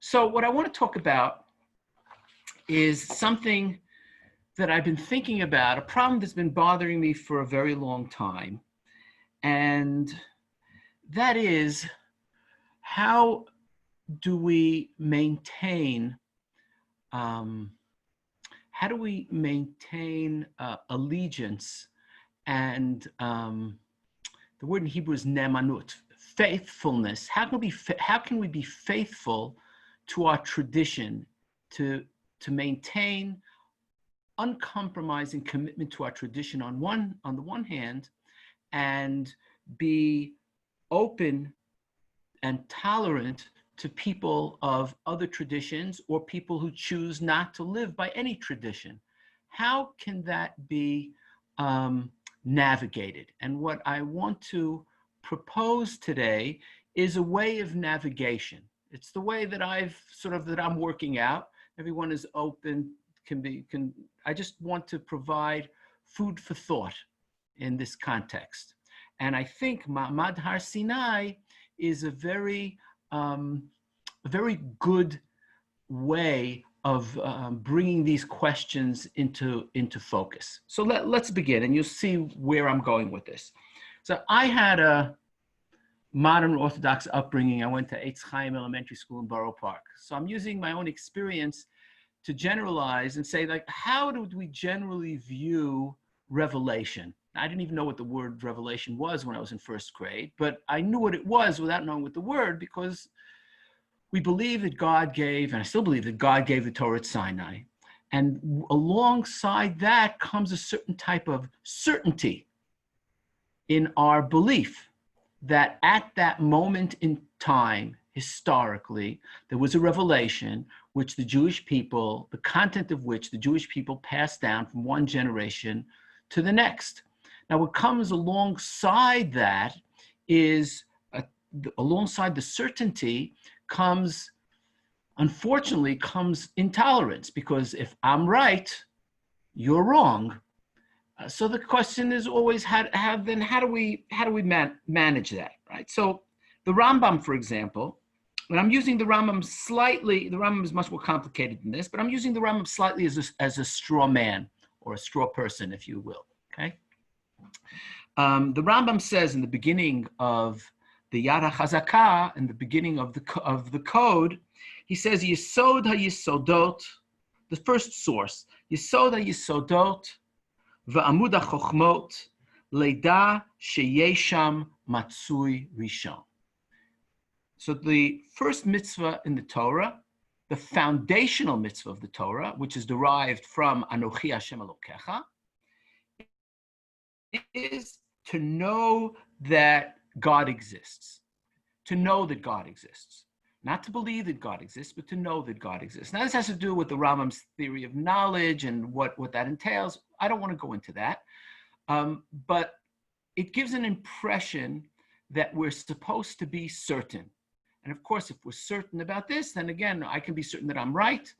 So what I want to talk about is something that I've been thinking about, a problem that's been bothering me for a very long time. And that is, how do we maintain allegiance and the word in Hebrew is nemanut, faithfulness. How can we be faithful to our tradition, to maintain uncompromising commitment to our tradition on the one hand, and be open and tolerant to people of other traditions or people who choose not to live by any tradition? How can that be navigated? And what I want to propose today is a way of navigation. It's the way that I'm working out. Everyone is open, I just want to provide food for thought in this context. And I think Ma'amad Har Sinai is a very good way of bringing these questions into focus. So let's begin, and you'll see where I'm going with this. So I had a modern Orthodox upbringing. I went to Eitz Chaim Elementary School in Borough Park. So I'm using my own experience to generalize and say, like, how do we generally view revelation? I didn't even know what the word revelation was when I was in first grade, but I knew what it was without knowing what the word, because we believe that God gave, and I still believe that God gave the Torah at Sinai. And alongside that comes a certain type of certainty in our belief that at that moment in time, historically, there was a revelation which the Jewish people, the content of which the Jewish people passed down from one generation to the next. Now, what comes alongside that is, alongside the certainty unfortunately comes intolerance, because if I'm right, you're wrong. So the question is always, how do we manage that, right? So the Rambam, for example, when I'm using the Rambam slightly, the Rambam is much more complicated than this, but I'm using the Rambam slightly as a straw man, or a straw person, if you will, okay? The Rambam says in the beginning of the Yad HaChazakah, in the beginning of the code, he says, Yesod HaYesodot, the first source, Yesod HaYesodot, V'amud HaChochmot, Leida Sheyesham Matsui Rishon. So the first mitzvah in the Torah, the foundational mitzvah of the Torah, which is derived from Anochi Hashem Elokecha, is to know that God exists. To know that God exists. Not to believe that God exists, but to know that God exists. Now, this has to do with the Rambam's theory of knowledge and what that entails. I don't want to go into that. But it gives an impression that we're supposed to be certain. And of course, if we're certain about this, then again, I can be certain that I'm right.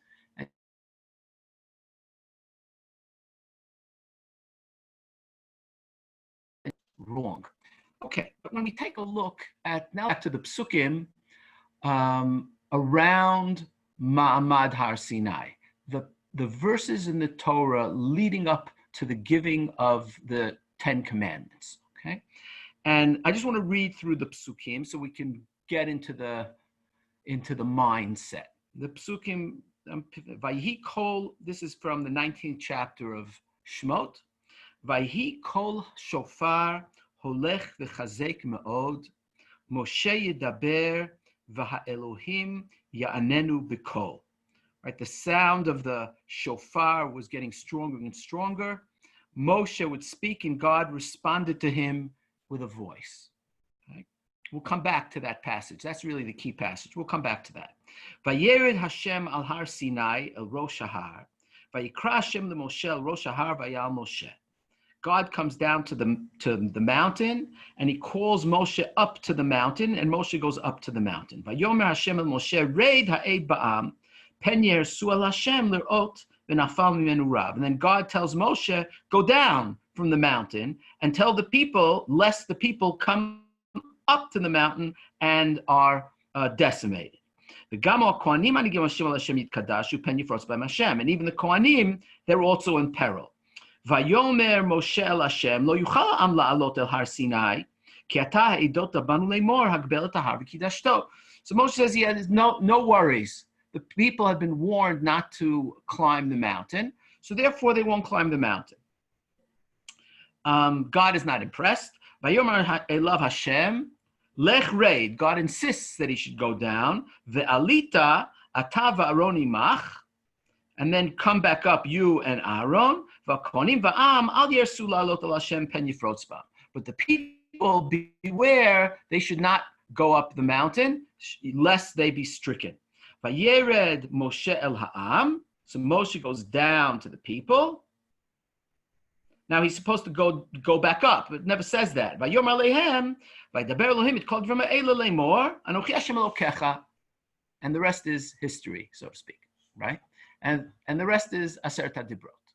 Wrong. Okay, but when we take a look at, now back to the psukim around Ma'amad Har Sinai, the verses in the Torah leading up to the giving of the 10 Commandments, okay? And I just want to read through the psukim so we can get into the mindset. The psukim, Vayhi Kol, this is from the 19th chapter of Shmot. Vayhi Kol Shofar Holech v'chazek me'od, Moshe yedaber v'ha'elohim ya'anenu b'kol. Right, the sound of the shofar was getting stronger and stronger. Moshe would speak, and God responded to him with a voice. Okay? We'll come back to that passage. That's really the key passage. We'll come back to that. Vayered Hashem al Har Sinai el Rosh Har, vayikra Hashem leMoshe el Rosh Har vayal Moshe. God comes down to the mountain, and he calls Moshe up to the mountain, and Moshe goes up to the mountain. Vayomer Hashem el Moshe reid ha'ed ba'am pen yersu el Hashem l'rot v'nafal mimenu rav. And then God tells Moshe, go down from the mountain and tell the people, lest the people come up to the mountain and are decimated. And even the Kohanim, they're also in peril. Vayomer Moshe el Hashem lo yuchal am la'alot el har Sinai ki ata ha'edot banu leimor hagbel et har v'kidashto. So Moshe says he has no worries. The people have been warned not to climb the mountain, so therefore they won't climb the mountain. God is not impressed. Vayomer elav Hashem lech reid. God insists that he should go down. Ve'alita ata va'aron imach. And then come back up, you and Aaron. But the people, beware, they should not go up the mountain, lest they be stricken. Vayered Moshe el ha'am. So Moshe goes down to the people. Now he's supposed to go back up, but it never says that. Vayomer lehem, vaydaber Elohim, it called v'ma eila leimor, anochi Hashem Elokecha. And the rest is history, so to speak, right? And the rest is Aseret HaDibrot.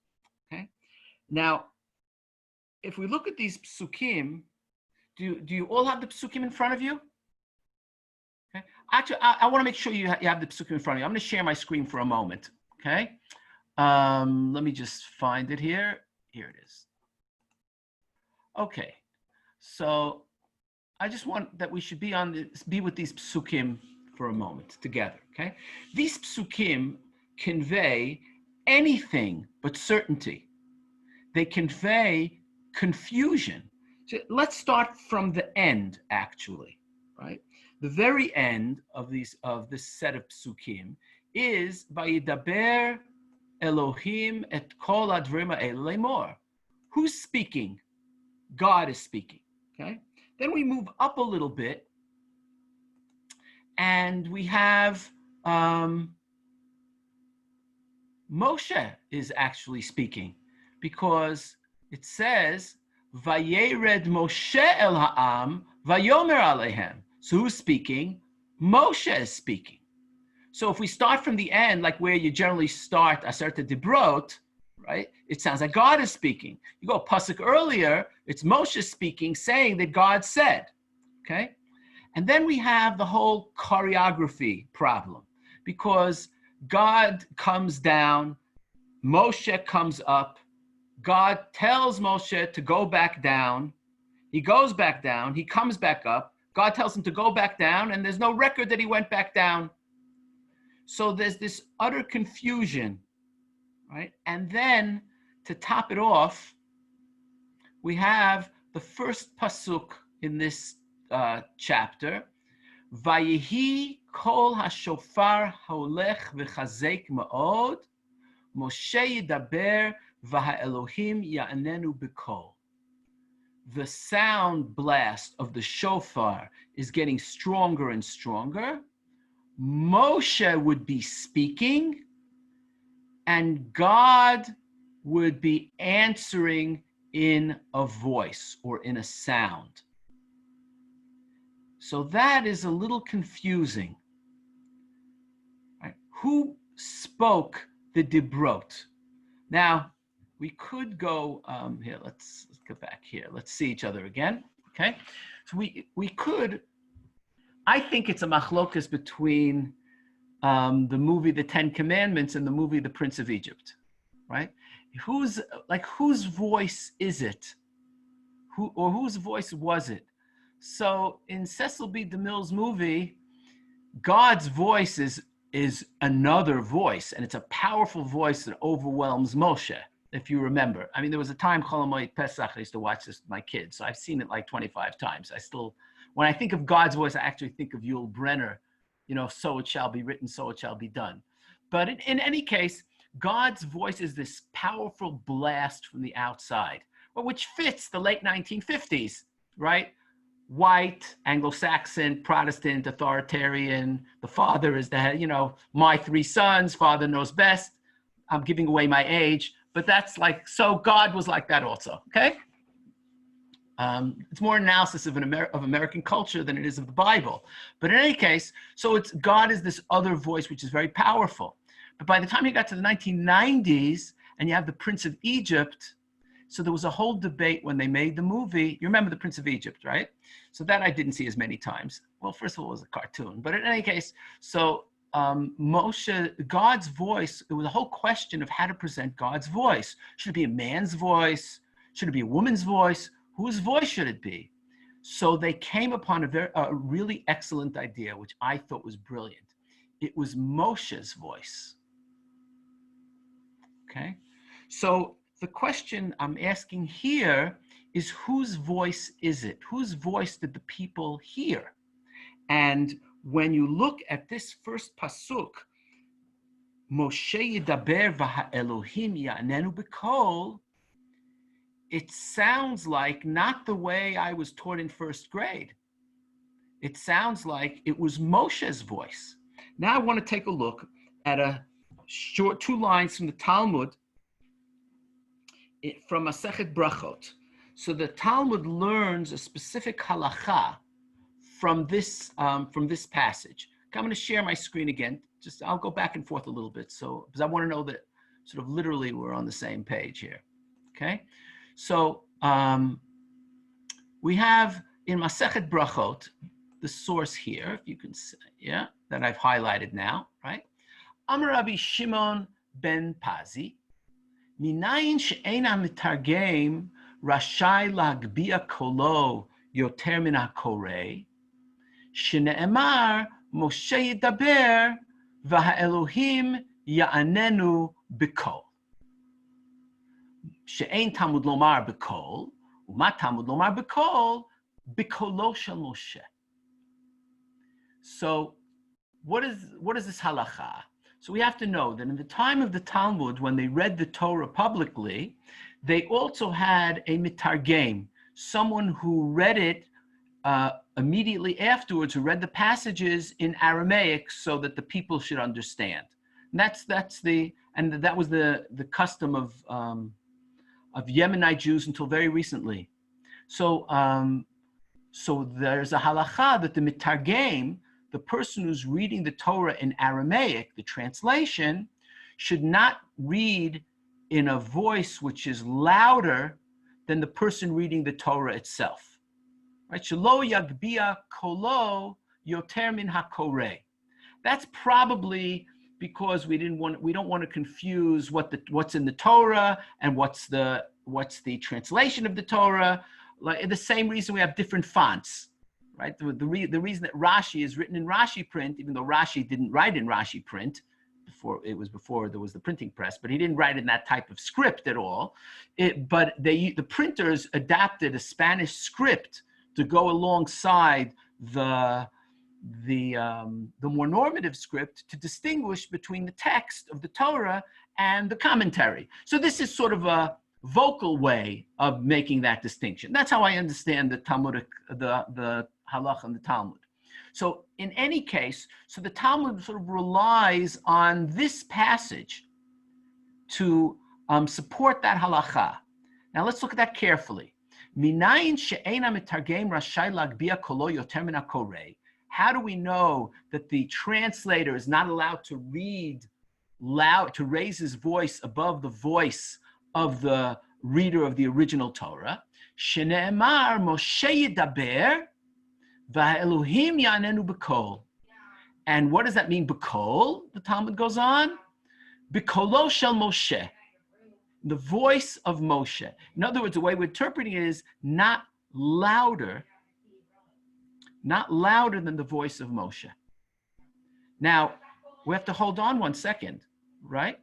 Okay. Now, if we look at these psukim, do you all have the psukim in front of you? Okay. Actually, I want to make sure you have the psukim in front of you. I'm going to share my screen for a moment. Okay. Let me just find it here. Here it is. Okay. So I just want that we should be with these psukim for a moment together. Okay. These psukim convey anything but certainty. They convey confusion. So let's start from the end, actually, right? The very end of this set of psukim is Vayidaber Elohim et kol advarim ha'elu leimor. Who's speaking? God is speaking. Okay. Then we move up a little bit, and we have Moshe is actually speaking, because it says, Vayered Moshe el ha'am, vayomer alehem. So who's speaking? Moshe is speaking. So if we start from the end, like where you generally start Aseret HaDibrot, right? It sounds like God is speaking. You go a pasuk earlier, it's Moshe speaking, saying that God said, okay? And then we have the whole choreography problem, because God comes down, Moshe comes up, God tells Moshe to go back down, he goes back down, he comes back up, God tells him to go back down, and there's no record that he went back down. So there's this utter confusion, right? And then to top it off, we have the first pasuk in this chapter, Vayehi kol hashofar haolech v'chazek ma'od, Moshe yidaber v'ha'elohim ya'anenu b'kol. The sound blast of the shofar is getting stronger and stronger. Moshe would be speaking, and God would be answering in a voice or in a sound. So that is a little confusing. Right? Who spoke the Dibrot? Now, we could go here. Let's go back here. Let's see each other again. Okay, so we could. I think it's a machlokas between the movie The Ten Commandments and the movie The Prince of Egypt, right? Whose voice is it? Whose voice was it? So in Cecil B. DeMille's movie, God's voice is another voice, and it's a powerful voice that overwhelms Moshe. If you remember, I mean, there was a time, Chol HaMoed Pesach, I used to watch this with my kids, so I've seen it like 25 times. When I think of God's voice, I actually think of Yul Brenner, so it shall be written, so it shall be done. But in any case, God's voice is this powerful blast from the outside, which fits the late 1950s, right? White, Anglo-Saxon, Protestant, authoritarian, the father is the head, my three sons, father knows best. I'm giving away my age, but that's like, so God was like that also, okay? It's more analysis of American culture than it is of the Bible. But in any case, so God is this other voice, which is very powerful. But by the time you got to the 1990s and you have the Prince of Egypt, so there was a whole debate when they made the movie. You remember the Prince of Egypt, right? So that I didn't see as many times. Well, first of all, it was a cartoon. But in any case, so God's voice, it was a whole question of how to present God's voice. Should it be a man's voice? Should it be a woman's voice? Whose voice should it be? So they came upon a really excellent idea, which I thought was brilliant. It was Moshe's voice. Okay? So the question I'm asking here is, whose voice is it? Whose voice did the people hear? And when you look at this first pasuk, Moshe yidaber v'ha'elohim ya'anenu b'kol, it sounds like not the way I was taught in first grade. It sounds like it was Moshe's voice. Now I want to take a look at a short 2 lines from the Talmud, from Masechet Brachot. So the Talmud learns a specific halacha from this passage. I'm going to share my screen again. I'll go back and forth a little bit, because I want to know that sort of literally we're on the same page here. Okay, so we have in Masechet Brachot the source here, if you can see, that I've highlighted now, right? Amar Rabbi Shimon ben Pazi, minayin she'ena mitargem rashai lagbiya kolo yoter min hakorei, shene'emar Moshe yidaber v'ha'elohim ya'anenu b'kol. She'ein Talmud lomar b'kol, u'ma Talmud lomar b'kol, b'kolo shel Moshe. So what is this halacha? So we have to know that in the time of the Talmud, when they read the Torah publicly, they also had a mitargem, someone who read it immediately afterwards, who read the passages in Aramaic so that the people should understand. And that was the custom of Yemenite Jews until very recently. So there's a halacha that the mitargem, the person who's reading the Torah in Aramaic, the translation, should not read in a voice which is louder than the person reading the Torah itself. Right? Shelo yagbia kolo yoter min hakorei. That's probably because we don't want to confuse what's in the Torah and what's the translation of the Torah. Like the same reason we have different fonts. Right? The reason that Rashi is written in Rashi print, even though Rashi didn't write in Rashi print before there was the printing press, but he didn't write in that type of script at all. But the printers adapted a Spanish script to go alongside the more normative script to distinguish between the text of the Torah and the commentary. So this is sort of a vocal way of making that distinction. That's how I understand the Talmudic, the halach and the Talmud. So in any case, so the Talmud sort of relies on this passage to support that halacha. Now let's look at that carefully. Minayin she'ena mitargem rashai lagbia kolo yoter min hakorei. How do we know that the translator is not allowed to read loud, to raise his voice above the voice of the reader of the original Torah? Shene'emar Moshe yidaber v'ha'elohim ya'anenu b'kol. And what does that mean, b'kol? The Talmud goes on, b'kolo shel Moshe, the voice of Moshe. In other words, the way we're interpreting it is not louder than the voice of Moshe. Now, we have to hold on 1 second, right?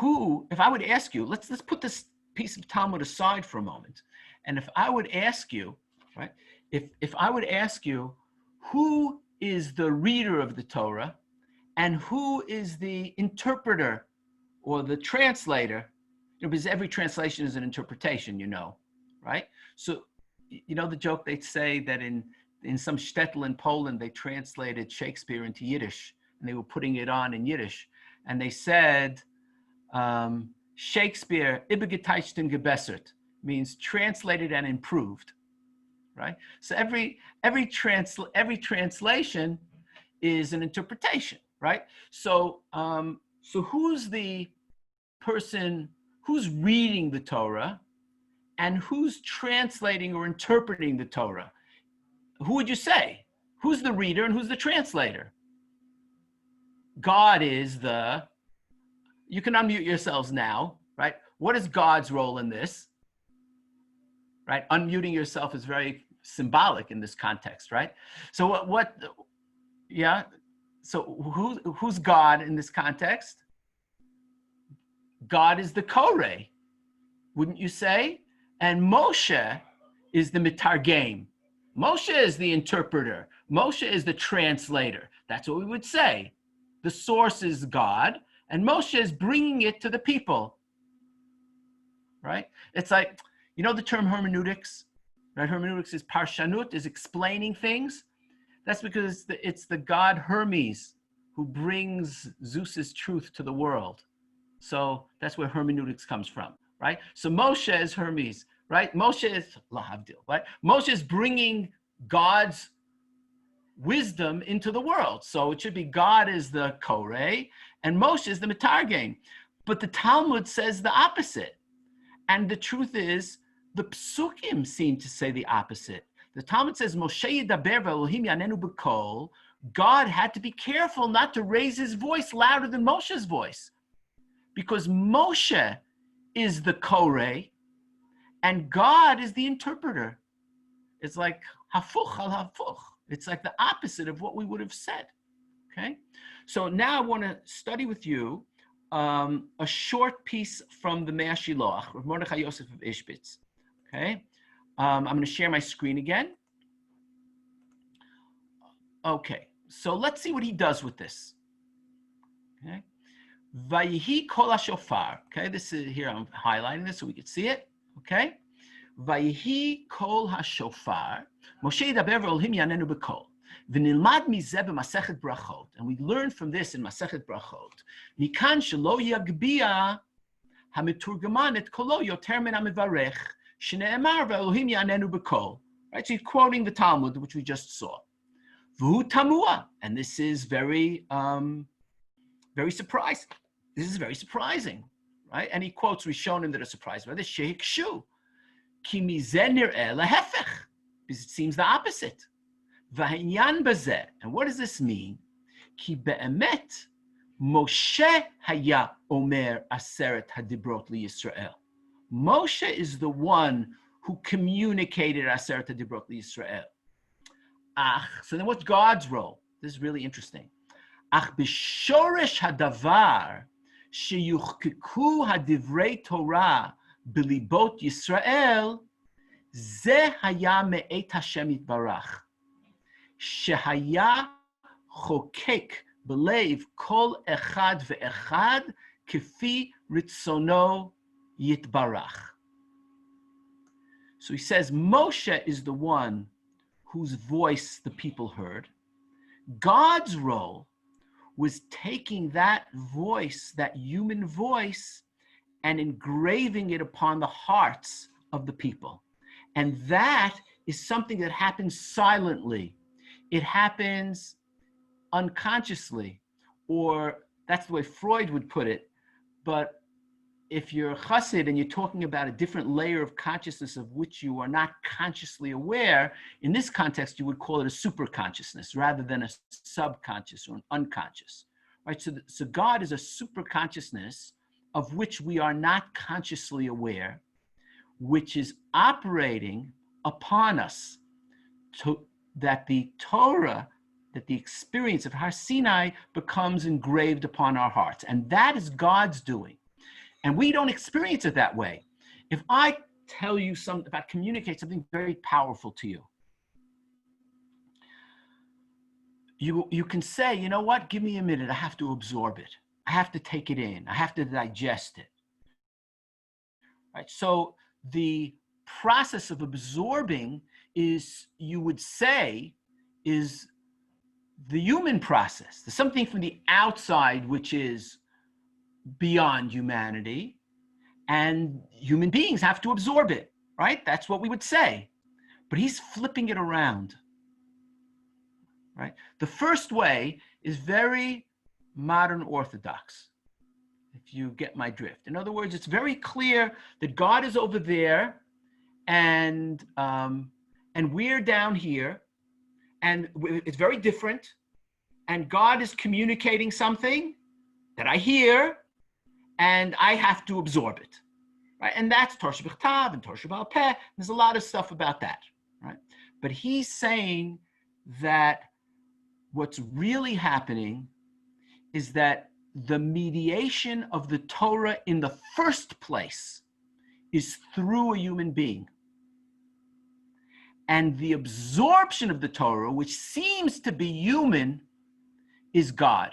If I would ask you, let's put this piece of Talmud aside for a moment. And if I would ask you, right, if I would ask you, who is the reader of the Torah and who is the interpreter or the translator, because every translation is an interpretation, right? So, the joke they say that in some shtetl in Poland, they translated Shakespeare into Yiddish and they were putting it on in Yiddish. And they said, Shakespeare, ibegeteichten gebessert, means translated and improved, right? So every translation is an interpretation, right? So who's the person who's reading the Torah and who's translating or interpreting the Torah? Who would you say? Who's the reader and who's the translator? God is the, you can unmute yourselves now, right? What is God's role in this? Right? Unmuting yourself is very symbolic in this context, right? So yeah. So who's God in this context? God is the Koreh, wouldn't you say? And Moshe is the Mitargem. Moshe is the interpreter. Moshe is the translator. That's what we would say. The source is God, and Moshe is bringing it to the people, right? It's like, you know the term hermeneutics, right? Hermeneutics is parshanut, is explaining things. That's because it's the god Hermes who brings Zeus's truth to the world. So that's where hermeneutics comes from, right? So Moshe is Hermes, right? Moshe is Lahavdil, right? Moshe is bringing God's wisdom into the world. So it should be God is the Koreh and Moshe is the Mitargem. But the Talmud says the opposite. And the truth is, the Psukim seem to say the opposite. The Talmud says, Moshe yidaber v'Elohim yanenu b'kol. God had to be careful not to raise his voice louder than Moshe's voice, because Moshe is the Koreh and God is the interpreter. It's like hafuch al hafuch. It's like the opposite of what we would have said, okay? So now I want to study with you a short piece from the Mea Shiloach, Rav Mordechai Yosef of Ishbitz, okay? I'm going to share my screen again. Okay, so let's see what he does with this, okay? Vayihi kol hashofar, okay? This is here, I'm highlighting this so we can see it, okay? Vayihi kol hashofar, Moshe yidaber v'Elohim yanenu b'kol. V'nilmad mizeh b'masechet brachot, and we learn from this in Masechet Brachot. Mikan shelo yagbia hamiturgaman et kolo yoter min hamivarech shne'emar v'Elohim yanenu b'kol. Right, so he's quoting the Talmud, which we just saw. V'hu tamua, and this is very surprising. This is very surprising, right? And he quotes Rishonim that are surprised by this. Shehikshu ki mizeh nir'eh lehefech, because it seems the opposite. V'hanyan bazeh, and what does this mean? Ki be'emet Moshe haya omer aseret hadibrot liYisrael. Moshe is the one who communicated aseret hadibrot liYisrael. So then what's God's role? This is really interesting. Ach b'shoresh hadavar sheyuchkeku hadivrei Torah b'libot Yisrael ze haya me'et Hashem yitbarach shehaya chokek b'leiv kol echad ve'echad kefi ritzono yitbarach. So he says Moshe is the one whose voice the people heard. God's role was taking that voice, that human voice, and engraving it upon the hearts of the people. And that is something that happens silently. It happens unconsciously, or that's the way Freud would put it. But if you're a chassid and you're talking about a different layer of consciousness of which you are not consciously aware, in this context, you would call it a superconsciousness rather than a subconscious or an unconscious, right? So God is a superconsciousness of which we are not consciously aware, which is operating upon us that the Torah, that the experience of Har Sinai becomes engraved upon our hearts. And that is God's doing. And we don't experience it that way. If I tell you something, if I communicate something very powerful to you, you can say, you know what, give me a minute, I have to absorb it. I have to take it in. I have to digest it. Right? So the process of absorbing is, you would say, is the human process. There's something from the outside which is beyond humanity, and human beings have to absorb it, right? That's what we would say. But he's flipping it around, right? The first way is very modern Orthodox, if you get my drift. In other words, it's very clear that God is over there, and we're down here, and it's very different, and God is communicating something that I hear, and I have to absorb it, right? And that's Torah Shebechtav and Torah Sheba'al Peh. There's a lot of stuff about that, right? But he's saying that what's really happening is that the mediation of the Torah in the first place is through a human being. And the absorption of the Torah, which seems to be human, is God.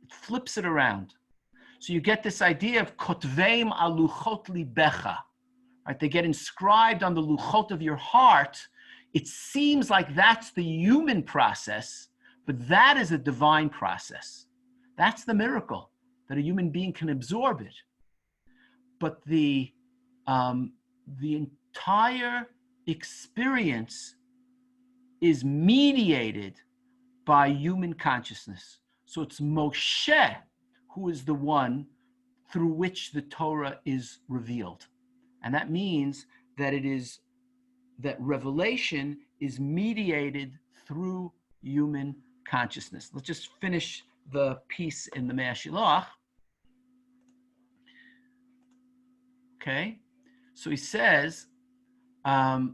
It flips it around. So you get this idea of kotveim aluchot libecha, right? They get inscribed on the luchot of your heart. It seems like that's the human process, but that is a divine process. That's the miracle, that a human being can absorb it. But the entire experience is mediated by human consciousness. So it's Moshe who is the one through which the Torah is revealed. And that means that that revelation is mediated through human consciousness. Let's just finish the piece in the Mea Shiloach. Okay, so he says, Ach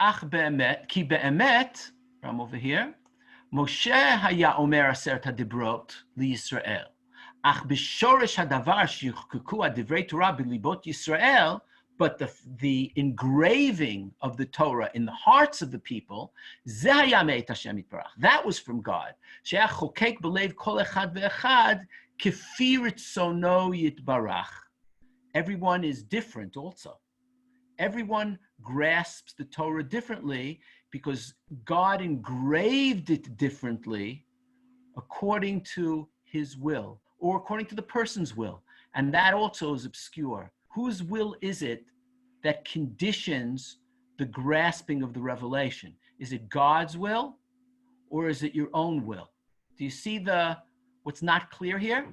be'emet, ki be'emet, I'm over here, Moshe haya omer aseret hadibrot liYisrael. Ach b'shoresh hadavar shichkuku adivrei Torah b'libot Yisrael, but the engraving of the Torah in the hearts of the people, ze haya me'et Hashem yitbarach. That was from God. She'ach chokek b'lev kol echad ve'echad kefi ritzono yitbarach. Everyone is different also. Everyone grasps the Torah differently because God engraved it differently according to his will or according to the person's will. And that also is obscure. Whose will is it that conditions the grasping of the revelation? Is it God's will or is it your own will? Do you see what's not clear here?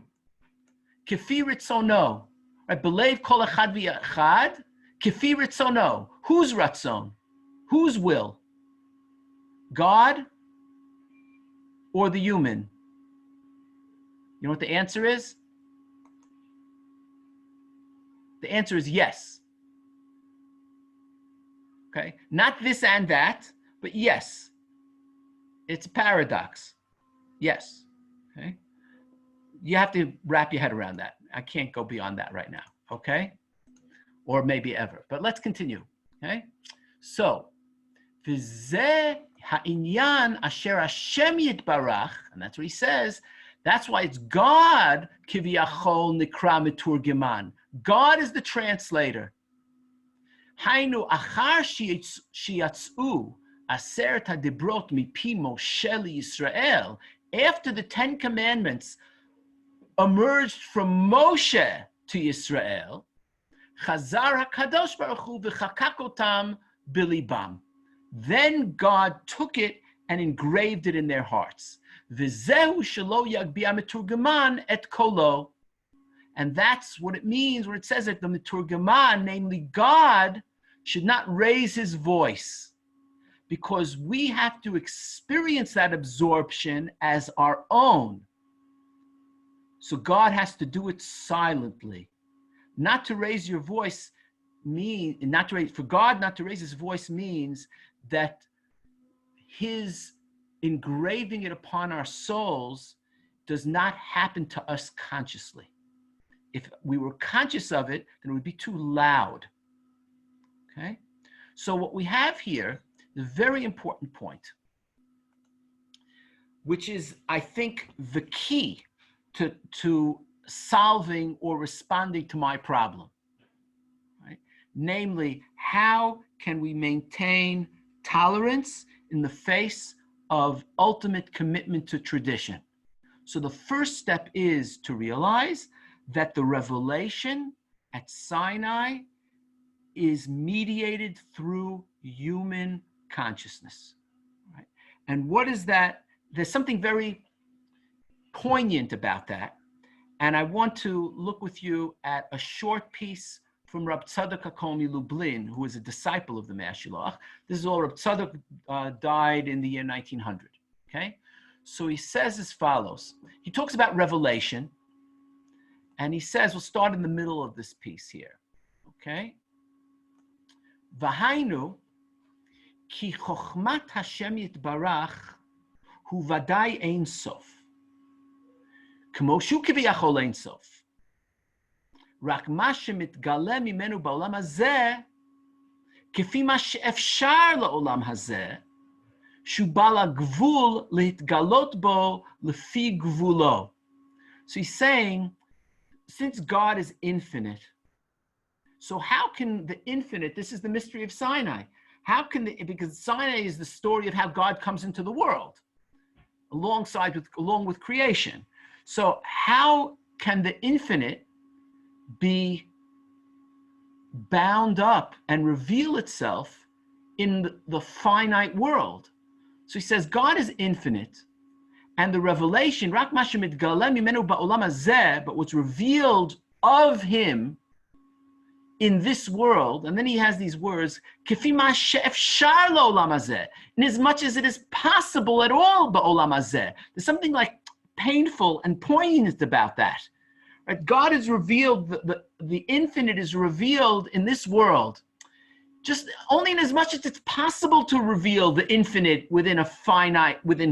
Kefi ritzono. Right, belev kol echad v'echad, kefi ritzono. Whose ratzon? Whose will? God or the human? You know what the answer is? The answer is yes. Okay, not this and that, but yes. It's a paradox. Yes. Okay. You have to wrap your head around that. I can't go beyond that right now, okay? Or maybe ever, but let's continue, okay? So, v'zeh ha'inyan asher Hashem yitbarach, and that's what he says, that's why it's God, kiviyachol nikra meturgeman. God is the translator. Hainu achar shiatzu aseret hadibrot mipi Moshe Yisrael, after the 10 Commandments emerged from Moshe to Israel, Chazar HaKadosh Baruch Hu v'chakak otam bilibam. Then God took it and engraved it in their hearts. V'zehu shelo yagbia meturgeman et kolo. And that's what it means when it says that the meturgeman, namely God, should not raise his voice, because we have to experience that absorption as our own. So God has to do it silently. Not to raise your voice for God not to raise his voice means that his engraving it upon our souls does not happen to us consciously. If we were conscious of it, then it would be too loud. Okay? So what we have here, the very important point, which is, I think, the key to solving or responding to my problem, right? Namely, how can we maintain tolerance in the face of ultimate commitment to tradition? So the first step is to realize that the revelation at Sinai is mediated through human consciousness, right? And what is that? There's something very poignant about that. And I want to look with you at a short piece from Rab Tzadok HaKomi Lublin, who is a disciple of the Mea Shiloach. This is all Rab Tzadok died in the year 1900. Okay? So he says as follows. He talks about revelation, and he says, we'll start in the middle of this piece here. Okay? V'hainu ki chokhmat Hashem yitbarach hu vadai ein sof. K'mo shu kiviyachol ein sof. Rak ma shemitgale mimenu ba'olam hazeh כפי מה שאפשר לעולם הזה, שהוא בעל הגבול להתגלות בו לפי גבולו. So he's saying, since God is infinite, so how can the infinite, this is the mystery of Sinai, because Sinai is the story of how God comes into the world, along with creation. So how can the infinite be bound up and reveal itself in the finite world? So he says God is infinite, and the revelation, but what's revealed of him in this world, and then he has these words, in as much as it is possible at all, there's something like painful and poignant about that. Right? God is revealed, the infinite is revealed in this world, just only in as much as it's possible to reveal the infinite within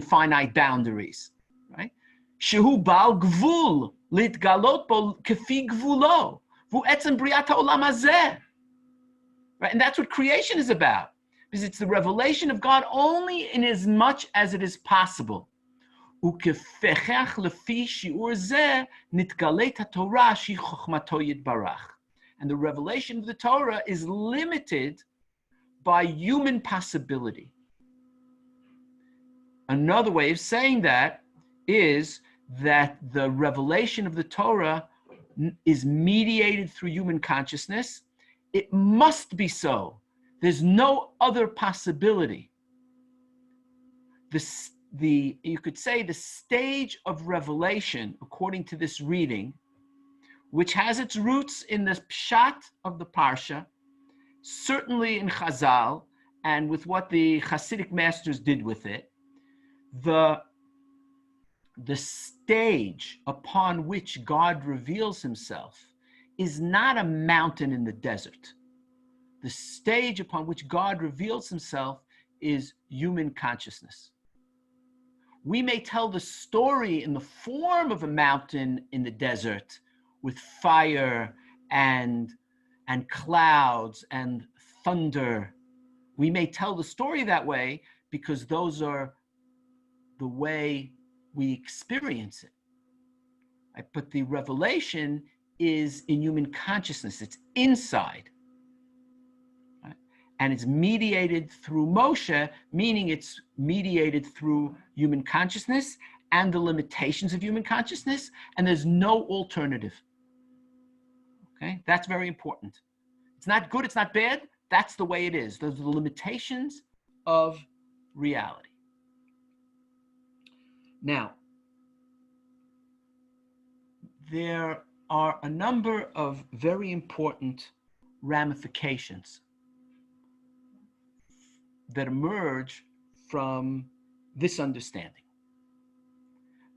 finite boundaries. Right? Shehu bal gvul litgalot bo kefi gvulo vu etzem briat haolam hazeh. Right? And that's what creation is about, because it's the revelation of God only in as much as it is possible. וכפכך לפי שיעור זה נתגלית התורה שהיא חוכמתו יתברך. And the revelation of the Torah is limited by human possibility. Another way of saying that is that the revelation of the Torah is mediated through human consciousness. It must be so. There's no other possibility. You could say the stage of revelation, according to this reading, which has its roots in the pshat of the parsha, certainly in Chazal, and with what the Hasidic masters did with it, the stage upon which God reveals himself is not a mountain in the desert. The stage upon which God reveals himself is human consciousness. We may tell the story in the form of a mountain in the desert with fire and clouds and thunder. We may tell the story that way because those are the way we experience it. Right? But the revelation is in human consciousness. It's inside. Right? And it's mediated through Moshe, meaning it's mediated through human consciousness and the limitations of human consciousness, and there's no alternative. Okay, that's very important. It's not good, it's not bad, that's the way it is. Those are the limitations of reality. Now, there are a number of very important ramifications that emerge from this understanding.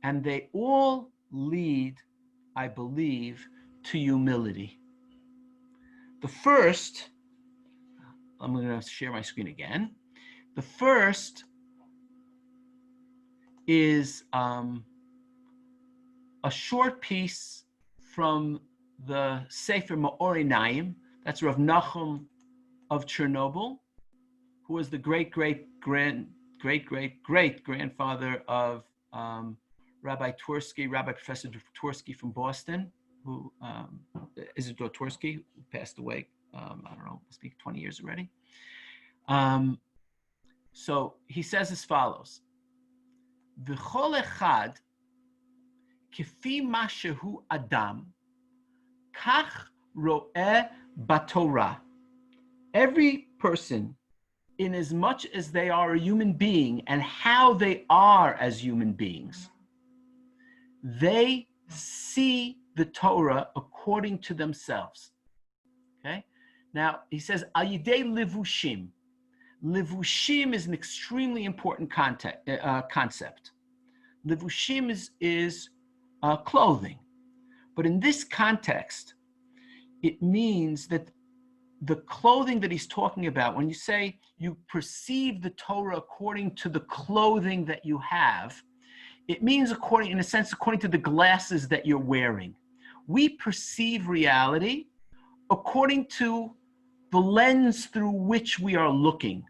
And they all lead, I believe, to humility. The first, I'm going to share my screen again. The first is a short piece from the Sefer Ma'ori Naim. That's Rav Nachum of Chernobyl, who was the great-great-great-grandfather of Rabbi Professor Twersky from Boston, who Isidore Twersky, who passed away, I don't know, must be 20 years already. So he says as follows, V'chol echad kifi ma shehu adam kach ro'eh batorah. Every person, in as much as they are a human being and how they are as human beings, they see the Torah according to themselves. Okay? Now, he says, Al yidei levushim. Levushim is an extremely important concept. Levushim is clothing. But in this context, it means that the clothing that he's talking about, when you say you perceive the Torah according to the clothing that you have, it means in a sense, according to the glasses that you're wearing. We perceive reality according to the lens through which we are looking.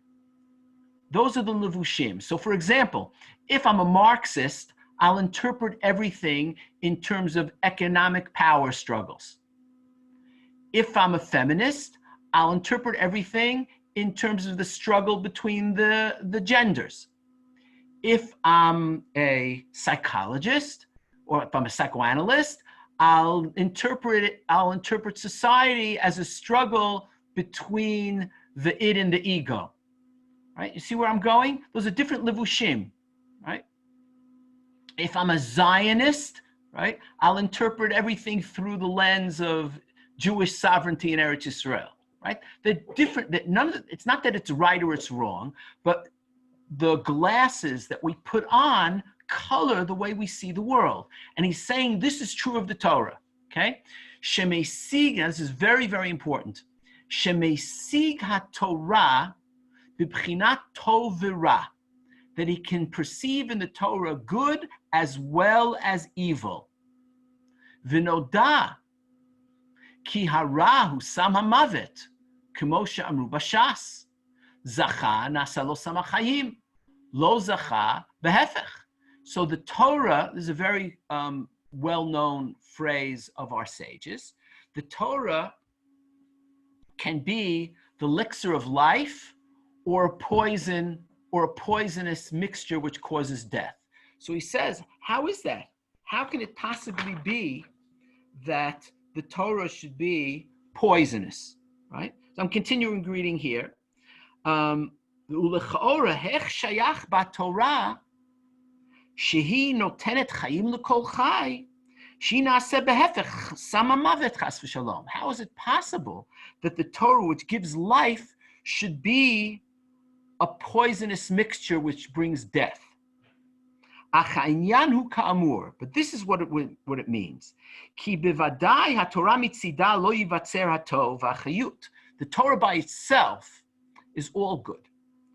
Those are the levushim. So for example, if I'm a Marxist, I'll interpret everything in terms of economic power struggles. If I'm a feminist, I'll interpret everything in terms of the struggle between the genders. If I'm a psychologist, or if I'm a psychoanalyst, I'll interpret society as a struggle between the id and the ego. Right? You see where I'm going? Those are different levushim, right? If I'm a Zionist, right, I'll interpret everything through the lens of Jewish sovereignty in Eretz Yisrael, right? They're different. It's not that it's right or it's wrong, but the glasses that we put on color the way we see the world. And he's saying this is true of the Torah, okay? Shemesig, this is very, very important. Shemesig ha-Torah b'bchinat tov v'ra, that he can perceive in the Torah good as well as evil. V'noda ki hara hu sam hamavet, k'mo she'amru b'shas, zacha nasa lo sam hachayim, lo zacha behefech. So the Torah, this is a very well-known phrase of our sages. The Torah can be the elixir of life or a poison or a poisonous mixture which causes death. So he says, how is that? How can it possibly be that the Torah should be poisonous, right? So I'm continuing reading here. Ulechaora hech shayach b'Torah shehi notenet chayim lekol chai she na'aseh behefech sama mavet chas v'shalom. How is it possible that the Torah, which gives life, should be a poisonous mixture which brings death? But this is what it means. Ki bevadai haTorah mitzida lo yivatzer hatov v'achayut. The Torah by itself is all good.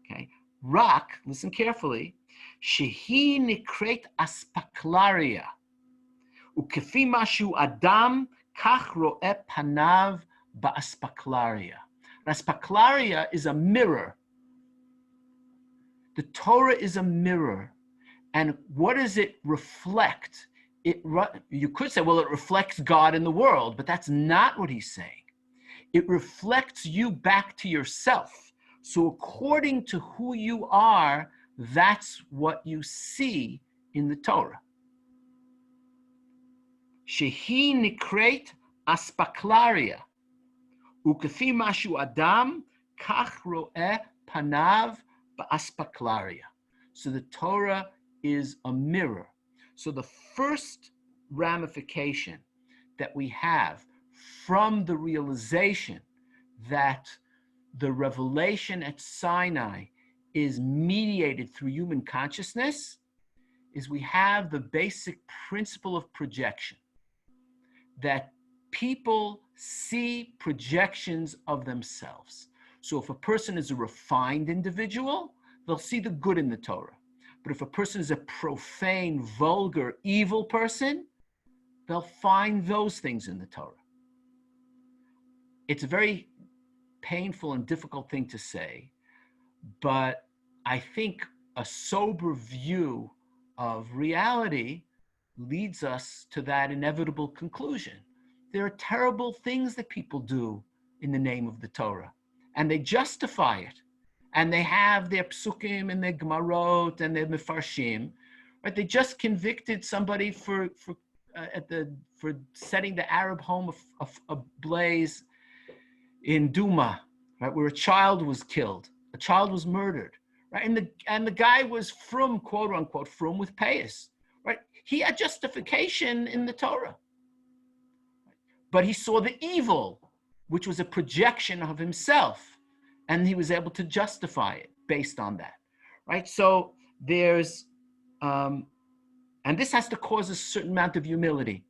Okay. Rak, listen carefully. Shehi nikret aspaklaria. Ukefi mashu adam kach ro'eh panav ba'aspaklaria. Aspaklaria is a mirror. The Torah is a mirror. And what does it reflect? You could say, well, it reflects God in the world, but that's not what he's saying. It reflects you back to yourself. So according to who you are, that's what you see in the Torah. Shehi nikret aspaklaria. Ukefi mashu adam kach ro'eh panav ba'aspaklaria. So the Torah is a mirror. So the first ramification that we have from the realization that the revelation at Sinai is mediated through human consciousness is we have the basic principle of projection, that people see projections of themselves. So if a person is a refined individual, they'll see the good in the Torah. But if a person is a profane, vulgar, evil person, they'll find those things in the Torah. It's a very painful and difficult thing to say, but I think a sober view of reality leads us to that inevitable conclusion. There are terrible things that people do in the name of the Torah, and they justify it. And they have their psukim and their gemarot and their mefarshim, right? They just convicted somebody for setting the Arab home ablaze in Duma, right? Where a child was killed, a child was murdered, right? And the guy was from, quote unquote, from with payas, right? He had justification in the Torah, but he saw the evil, which was a projection of himself. And he was able to justify it. based on that, right? So there's, and this has to cause a certain amount of humility,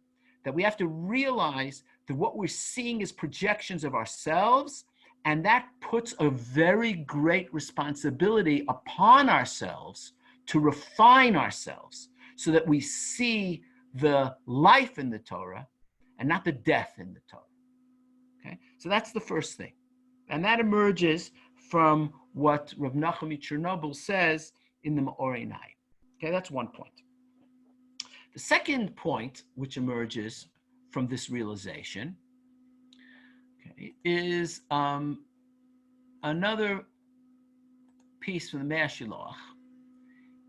that we have to realize that what we're seeing is projections of ourselves, and that puts a very great responsibility upon ourselves to refine ourselves so that we see the life in the Torah and not the death in the Torah. Okay, so that's the first thing. And that emerges from what Rav Nachum Chernobyl says in the Me'orei Einai. Okay, that's one point. The second point, which emerges from this realization, okay, is another piece from the Mea Shiloach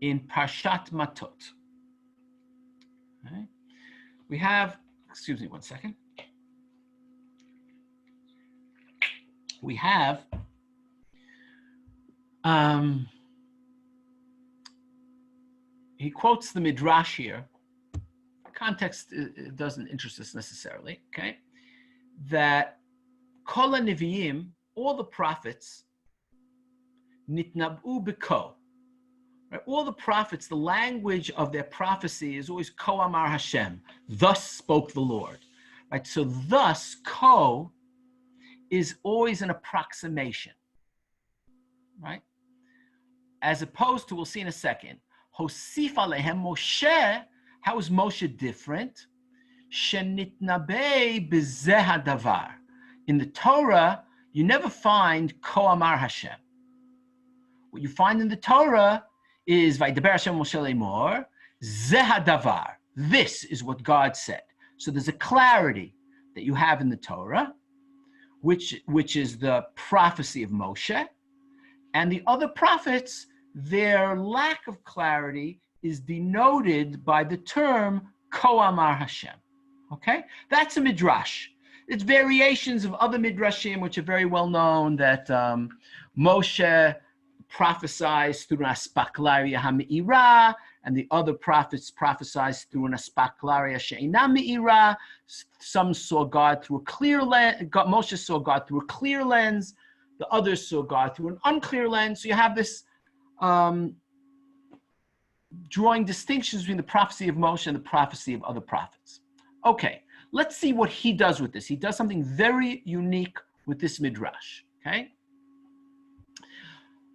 in Parshat Matot. Okay. We have, excuse me one second. We have he quotes the Midrash here. Context doesn't interest us necessarily, okay? That Kol HaNevi'im, all the prophets, nitnab'u b'ko. Right? All the prophets, the language of their prophecy is always Ko Amar Hashem, thus spoke the Lord. Right? So thus, Ko is always an approximation, right? As opposed to, we'll see in a second, Hosif Alehem Moshe, how is Moshe different? Shenitnabe b'zeh hadavar. In the Torah, you never find Ko Amar Hashem. What you find in the Torah is Vaydaber Hashem Moshe Lemor, zeh hadavar. This is what God said. So there's a clarity that you have in the Torah, which is the prophecy of Moshe, and the other prophets, their lack of clarity is denoted by the term Ko Amar Hashem. Okay, that's a midrash. It's variations of other midrashim which are very well known, that Moshe prophesies through an aspaklaria ha'me'ira, and the other prophets prophesies through an aspaklaria she'ina me'ira. Some saw God through a clear lens. Moshe saw God through a clear lens. The others saw God through an unclear lens. So you have this drawing distinctions between the prophecy of Moshe and the prophecy of other prophets. Okay, let's see what he does with this. He does something very unique with this midrash. Okay.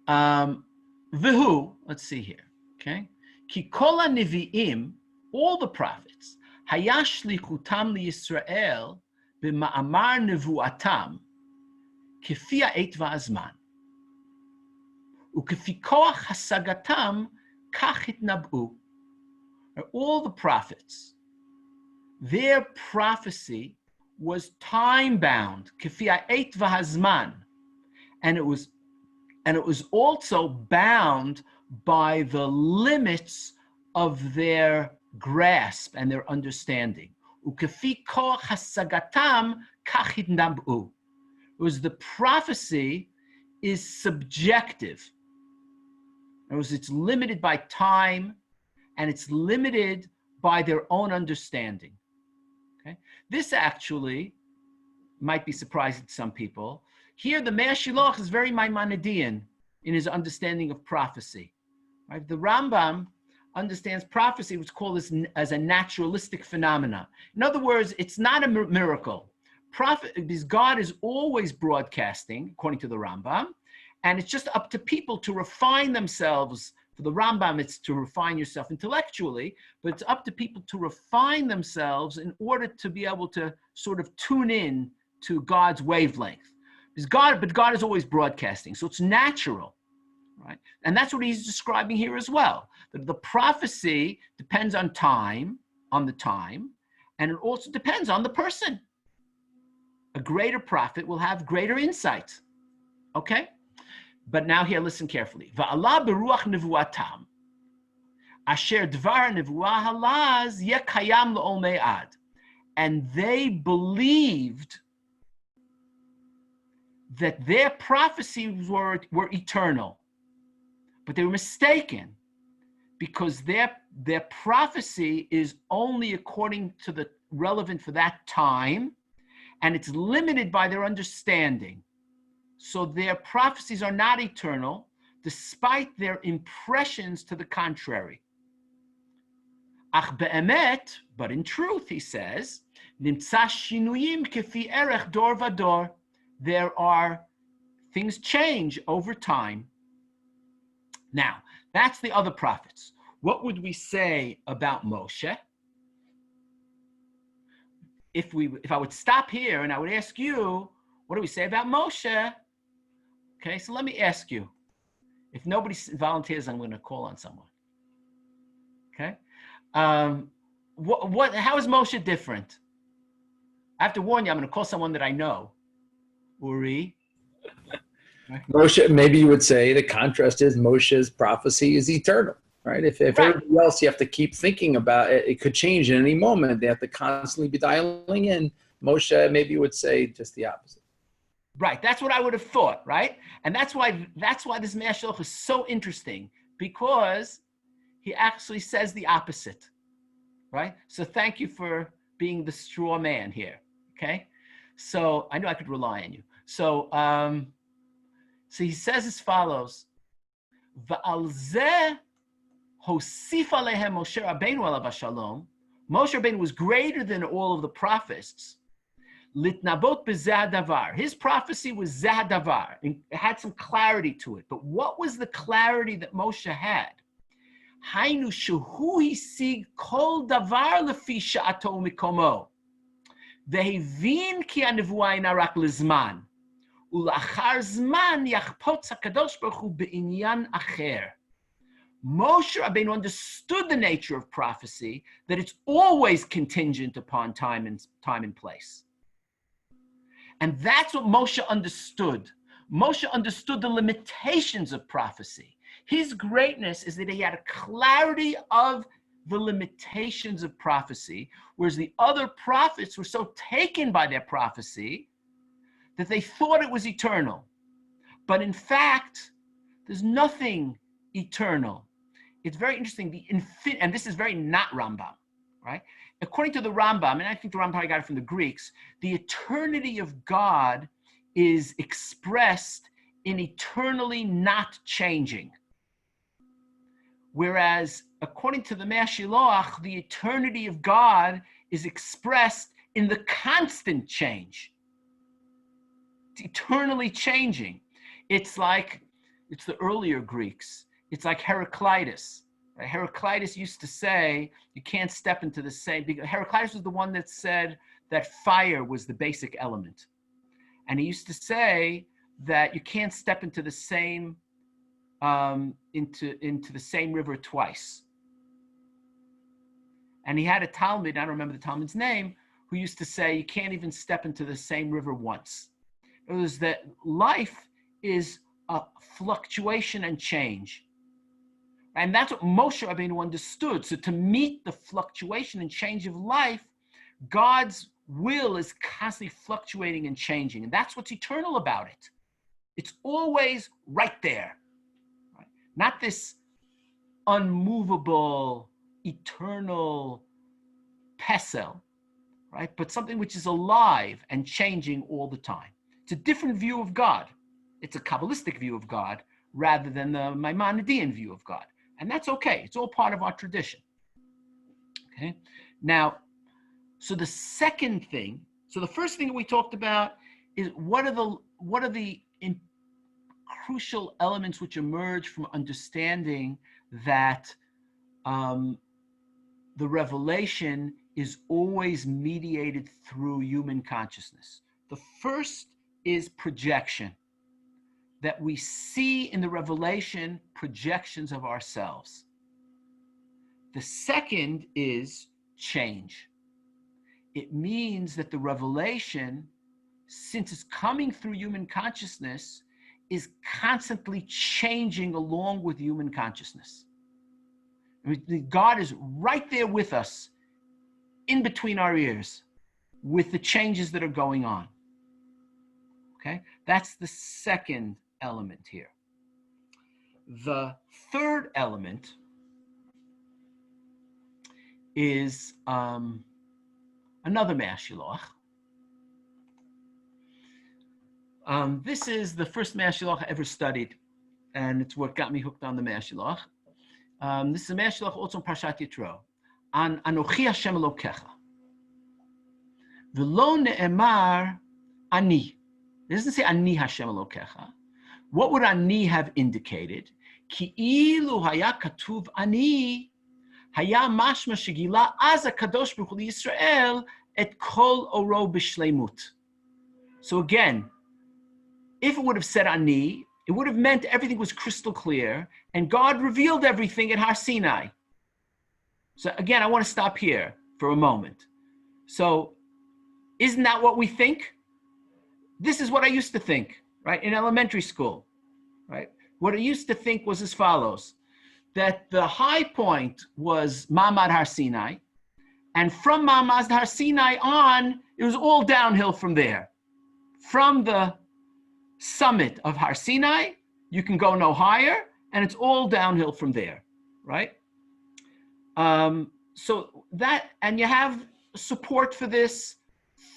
V'hu, let's see here. Okay. Ki kol HaNevi'im, all the prophets, hayash likutam liYisrael b'ma'amar nevuatam kefi ha'et va'azman ukefi koach hasagatam kach hitnab'u. All the prophets, their prophecy was time-bound, kefi ha'et va'azman, and it was also bound by the limits of their grasp and their understanding. Ukefi koach hasagatam kach hitnab'u. It was the prophecy is subjective. In other words, it's limited by time and it's limited by their own understanding. Okay? This actually might be surprising to some people. Here, the Mea Shiloach is very Maimonidean in his understanding of prophecy. Right? The Rambam understands prophecy, what's called as a naturalistic phenomena. In other words, it's not a miracle. Because God is always broadcasting, according to the Rambam, and it's just up to people to refine themselves. For the Rambam, it's to refine yourself intellectually, but it's up to people to refine themselves in order to be able to sort of tune in to God's wavelength. But God is always broadcasting, so it's natural, right? And that's what he's describing here as well. That the prophecy depends on the time, and it also depends on the person. A greater prophet will have greater insight, okay? But now here, listen carefully. Va'ala beruach nevuatam, asher dvar nevuah halaz yekayam le'ol me'ad. And they believed that their prophecies were eternal, but they were mistaken, because their prophecy is only according to the relevant for that time, and it's limited by their understanding. So their prophecies are not eternal. despite their impressions to the contrary. Ach be'emet, but in truth, he says, nimtza shinuyim kefi erech dor vador. There are things change over time. Now, that's the other prophets. What would we say about Moshe? If I would stop here and I would ask you, what do we say about Moshe? Okay, so let me ask you. If nobody volunteers, I'm going to call on someone. Okay, how is Moshe different? I have to warn you, I'm going to call someone that I know. Uri. Moshe, maybe you would say the contrast is Moshe's prophecy is eternal, right? If right. Everybody else, you have to keep thinking about it. It could change at any moment. They have to constantly be dialing in. Moshe maybe would say just the opposite. Right. That's what I would have thought, right? And that's why this Mashaloch is so interesting, because he actually says the opposite, right? So thank you for being the straw man here, okay? So I knew I could rely on you. So he says as follows: Va'al zeh hosif alehem Moshe Rabbeinu alav hashalom. Moshe Rabbeinu was greater than all of the prophets. Litnabot b'zeh davar. His prophecy was zeh davar. It had some clarity to it. But what was the clarity that Moshe had? Hainu shehu hisig kol davar lefi sha'ato mikomo. Vehevin ki hanevuah ina rak lezman. Ulachar zman yachpotz hakadosh baruch hu be'inyan acher. Moshe Rabbeinu understood the nature of prophecy, that it's always contingent upon time and place. And that's what Moshe understood. Moshe understood the limitations of prophecy. His greatness is that he had a clarity of the limitations of prophecy, whereas the other prophets were so taken by their prophecy that they thought it was eternal. But in fact, there's nothing eternal. It's very interesting, and this is very not Rambam, right? According to the Rambam, and I think the Rambam probably got it from the Greeks, the eternity of God is expressed in eternally not changing. Whereas, according to the Mashaloch, the eternity of God is expressed in the constant change. It's eternally changing. It's the earlier Greeks. It's like Heraclitus. Right? Heraclitus used to say, you can't step into the same, because Heraclitus was the one that said that fire was the basic element. And he used to say that you can't step into the same, into the same river twice. And he had a Talmud, I don't remember the Talmud's name, who used to say you can't even step into the same river once. It was that life is a fluctuation and change. And that's what Moshe Rabbeinu understood. So to meet the fluctuation and change of life, God's will is constantly fluctuating and changing. And that's what's eternal about it. It's always right there. Right? Not this unmovable, eternal pesel, right? But something which is alive and changing all the time. It's a different view of God. It's a Kabbalistic view of God rather than the Maimonidean view of God. And that's okay. It's all part of our tradition. Okay. Now, so the second thing, so the first thing we talked about is what are the crucial elements which emerge from understanding that the revelation is always mediated through human consciousness. The first is projection. That we see in the revelation projections of ourselves. The second is change. It means that the revelation, since it's coming through human consciousness, is constantly changing along with human consciousness. I mean, God is right there with us, in between our ears, with the changes that are going on. Okay, that's the second element here. The third element is another Mashaloch. This is the first Mashaloch I ever studied and it's what got me hooked on the Mea Shilach. This is a Mea Shilach also in Parshat Yitro. An Anochi Hashem Elokecha. V'lo ne'emar ani. It doesn't say ani Hashem Elokecha. What would ani have indicated? Ki ilu haya katuv ani haya mashma shegila az HaKadosh Baruch Hu Yisrael et kol oro b'shleimut. So again, if it would have said ani, it would have meant everything was crystal clear and God revealed everything at Har Sinai. So again, I want to stop here for a moment. So isn't that what we think? This is what I used to think, right? In elementary school, right? What I used to think was as follows, that the high point was Ma'amad Har Sinai, and from Ma'amad Har Sinai on, it was all downhill from there. From the summit of Har Sinai, you can go no higher, and it's all downhill from there, right? So that, and you have support for this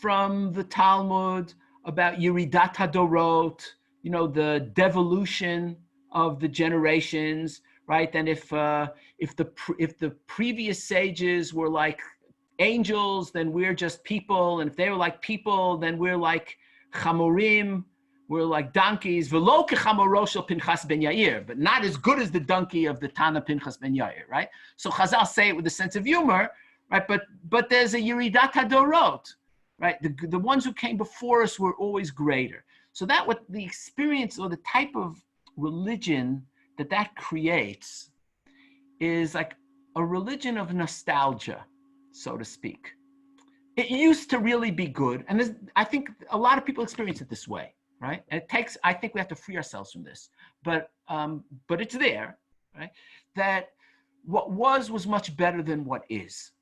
from the Talmud about Yeridat HaDorot, you know, the devolution of the generations, right? And if the previous sages were like angels, then we're just people, and if they were like people, then we're like chamorim, we're like donkeys, v'lo kechamoro shel Pinchas ben Yair, but not as good as the donkey of the Tana Pinchas ben Yair, right? So Chazal say it with a sense of humor, right? But there's a Yeridat HaDorot, right? The ones who came before us were always greater. So that what the experience or the type of religion that creates is like a religion of nostalgia, so to speak. It used to really be good, and I think a lot of people experience it this way. Right? And I think we have to free ourselves from this, but it's there, right? That what was much better than what is.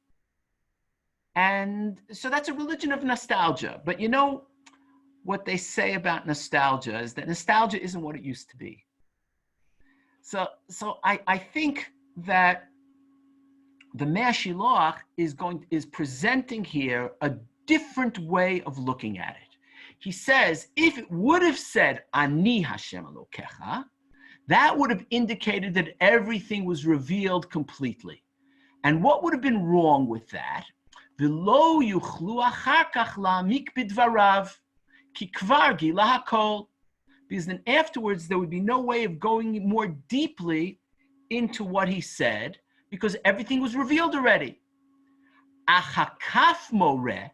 And so that's a religion of nostalgia. But you know what they say about nostalgia is that nostalgia isn't what it used to be. So I think that the Mea Shilach is presenting here a different way of looking at it. He says, if it would have said, Ani Hashem Elokecha, that would have indicated that everything was revealed completely. And what would have been wrong with that? V'lo yuchlu achar kach la'amik b'dvarav, ki kvar gila hakol. Because then afterwards, there would be no way of going more deeply into what he said, because everything was revealed already. Achakaf moreh,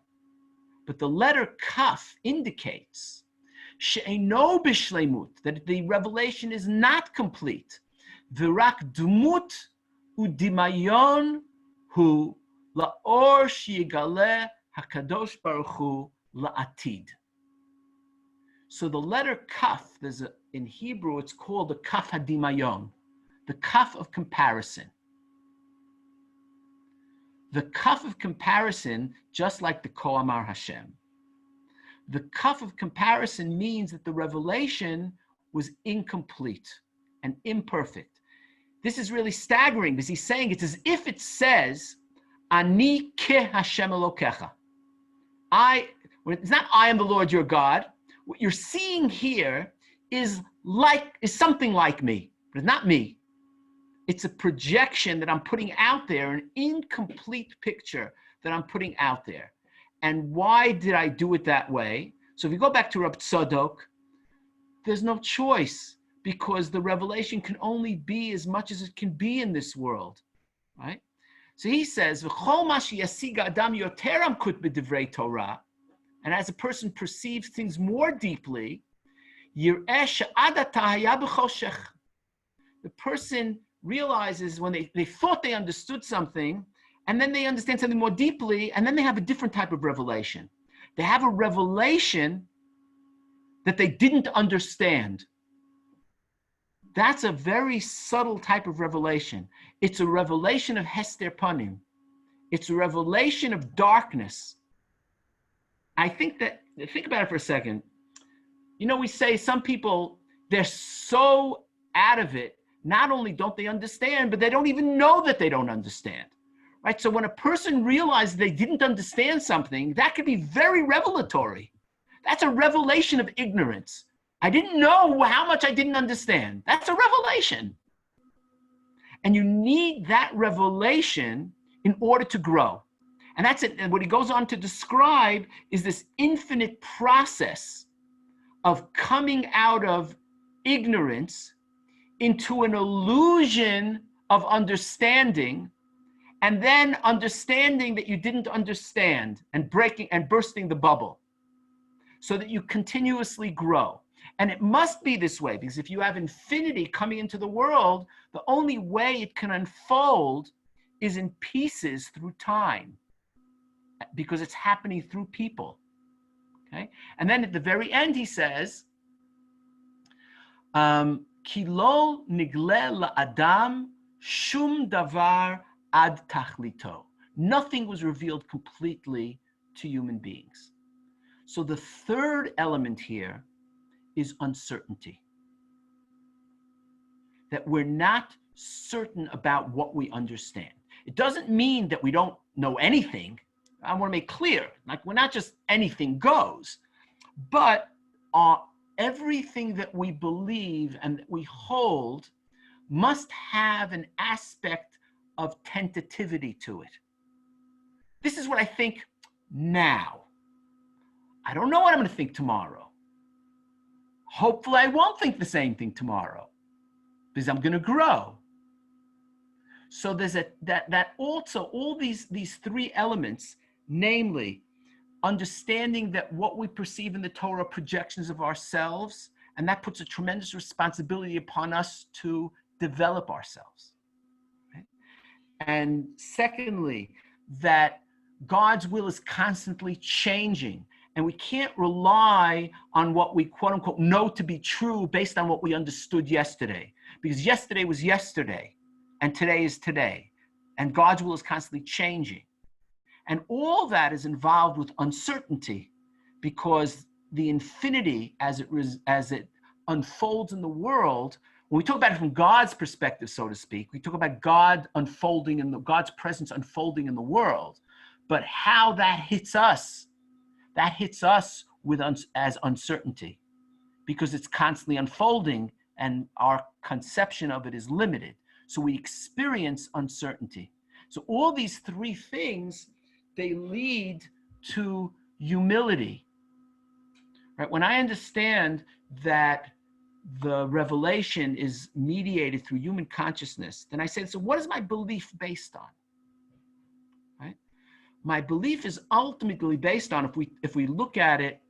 but the letter kaf indicates she'eino b'shleimut, that the revelation is not complete. V'rak dmut u'dimayon hu la'or sheyigaleh HaKadosh Baruch Hu la'atid. So the letter kaf, in Hebrew, it's called the kaf hadimayon, the kaf of comparison. The kaf of comparison, just like the Ko Amar Hashem, the kaf of comparison means that the revelation was incomplete and imperfect. This is really staggering because he's saying it's as if it says, Ani ke Hashem Elokecha. It's not I am the Lord your God. What you're seeing here is something like me, but it's not me. It's a projection that I'm putting out there, an incomplete picture that I'm putting out there. And why did I do it that way? So if you go back to Rab Tzadok, there's no choice, because the revelation can only be as much as it can be in this world, right? So he says, "V'chol ma sheyasiga adam yoter amkut b'divrei Torah," and as a person perceives things more deeply, yireh she'ad ata haya b'choshech. The person realizes when they thought they understood something, and then they understand something more deeply, and then they have a different type of revelation. They have a revelation that they didn't understand. That's a very subtle type of revelation. It's a revelation of Hester Panim. It's a revelation of darkness. Think about it for a second. You know, we say some people, they're so out of it, not only don't they understand, but they don't even know that they don't understand, right? So when a person realizes they didn't understand something, that could be very revelatory. That's a revelation of ignorance. I didn't know how much I didn't understand. That's a revelation. And you need that revelation in order to grow. And that's it. And what he goes on to describe is this infinite process of coming out of ignorance into an illusion of understanding, and then understanding that you didn't understand, and breaking and bursting the bubble, so that you continuously grow. And it must be this way, because if you have infinity coming into the world, the only way it can unfold is in pieces through time, because it's happening through people. Okay? And then at the very end, he says, Ki lo nigle la'adam shum davar ad tachlito. Nothing was revealed completely to human beings. So the third element here is uncertainty. That we're not certain about what we understand. It doesn't mean that we don't know anything. I want to make clear, like we're not just anything goes, but everything that we believe and that we hold must have an aspect of tentativity to it. This is what I think now. I don't know what I'm going to think tomorrow. Hopefully I won't think the same thing tomorrow, because I'm going to grow. So there's that also all these three elements, namely understanding that what we perceive in the Torah are projections of ourselves, and that puts a tremendous responsibility upon us to develop ourselves. Right? And secondly, that God's will is constantly changing, and we can't rely on what we quote unquote know to be true based on what we understood yesterday, because yesterday was yesterday and today is today, and God's will is constantly changing. And all that is involved with uncertainty, because the infinity as it unfolds in the world, when we talk about it from God's perspective, so to speak, we talk about God unfolding and God's presence unfolding in the world. But how that hits us with as uncertainty, because it's constantly unfolding and our conception of it is limited. So we experience uncertainty. So all these three things, they lead to humility. Right? When I understand that the revelation is mediated through human consciousness, then I say, so what is my belief based on? Right? My belief is ultimately based on, if we look at it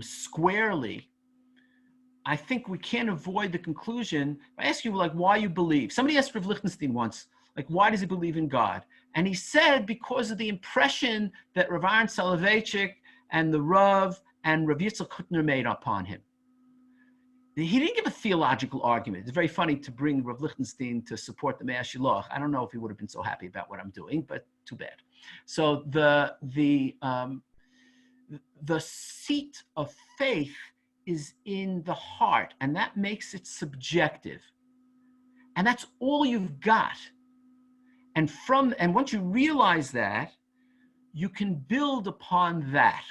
squarely, I think we can't avoid the conclusion. I ask you, like, why you believe. Somebody asked Rav Lichtenstein once, like, why does he believe in God? And he said, because of the impression that Rav Aaron Soloveitchik and the Rav and Rav Yitzchak Hutner made upon him. He didn't give a theological argument. It's very funny to bring Rav Lichtenstein to support the Mea Shiloh. I don't know if he would have been so happy about what I'm doing, but too bad. So the seat of faith is in the heart, and that makes it subjective. And that's all you've got. And once you realize that, you can build upon that.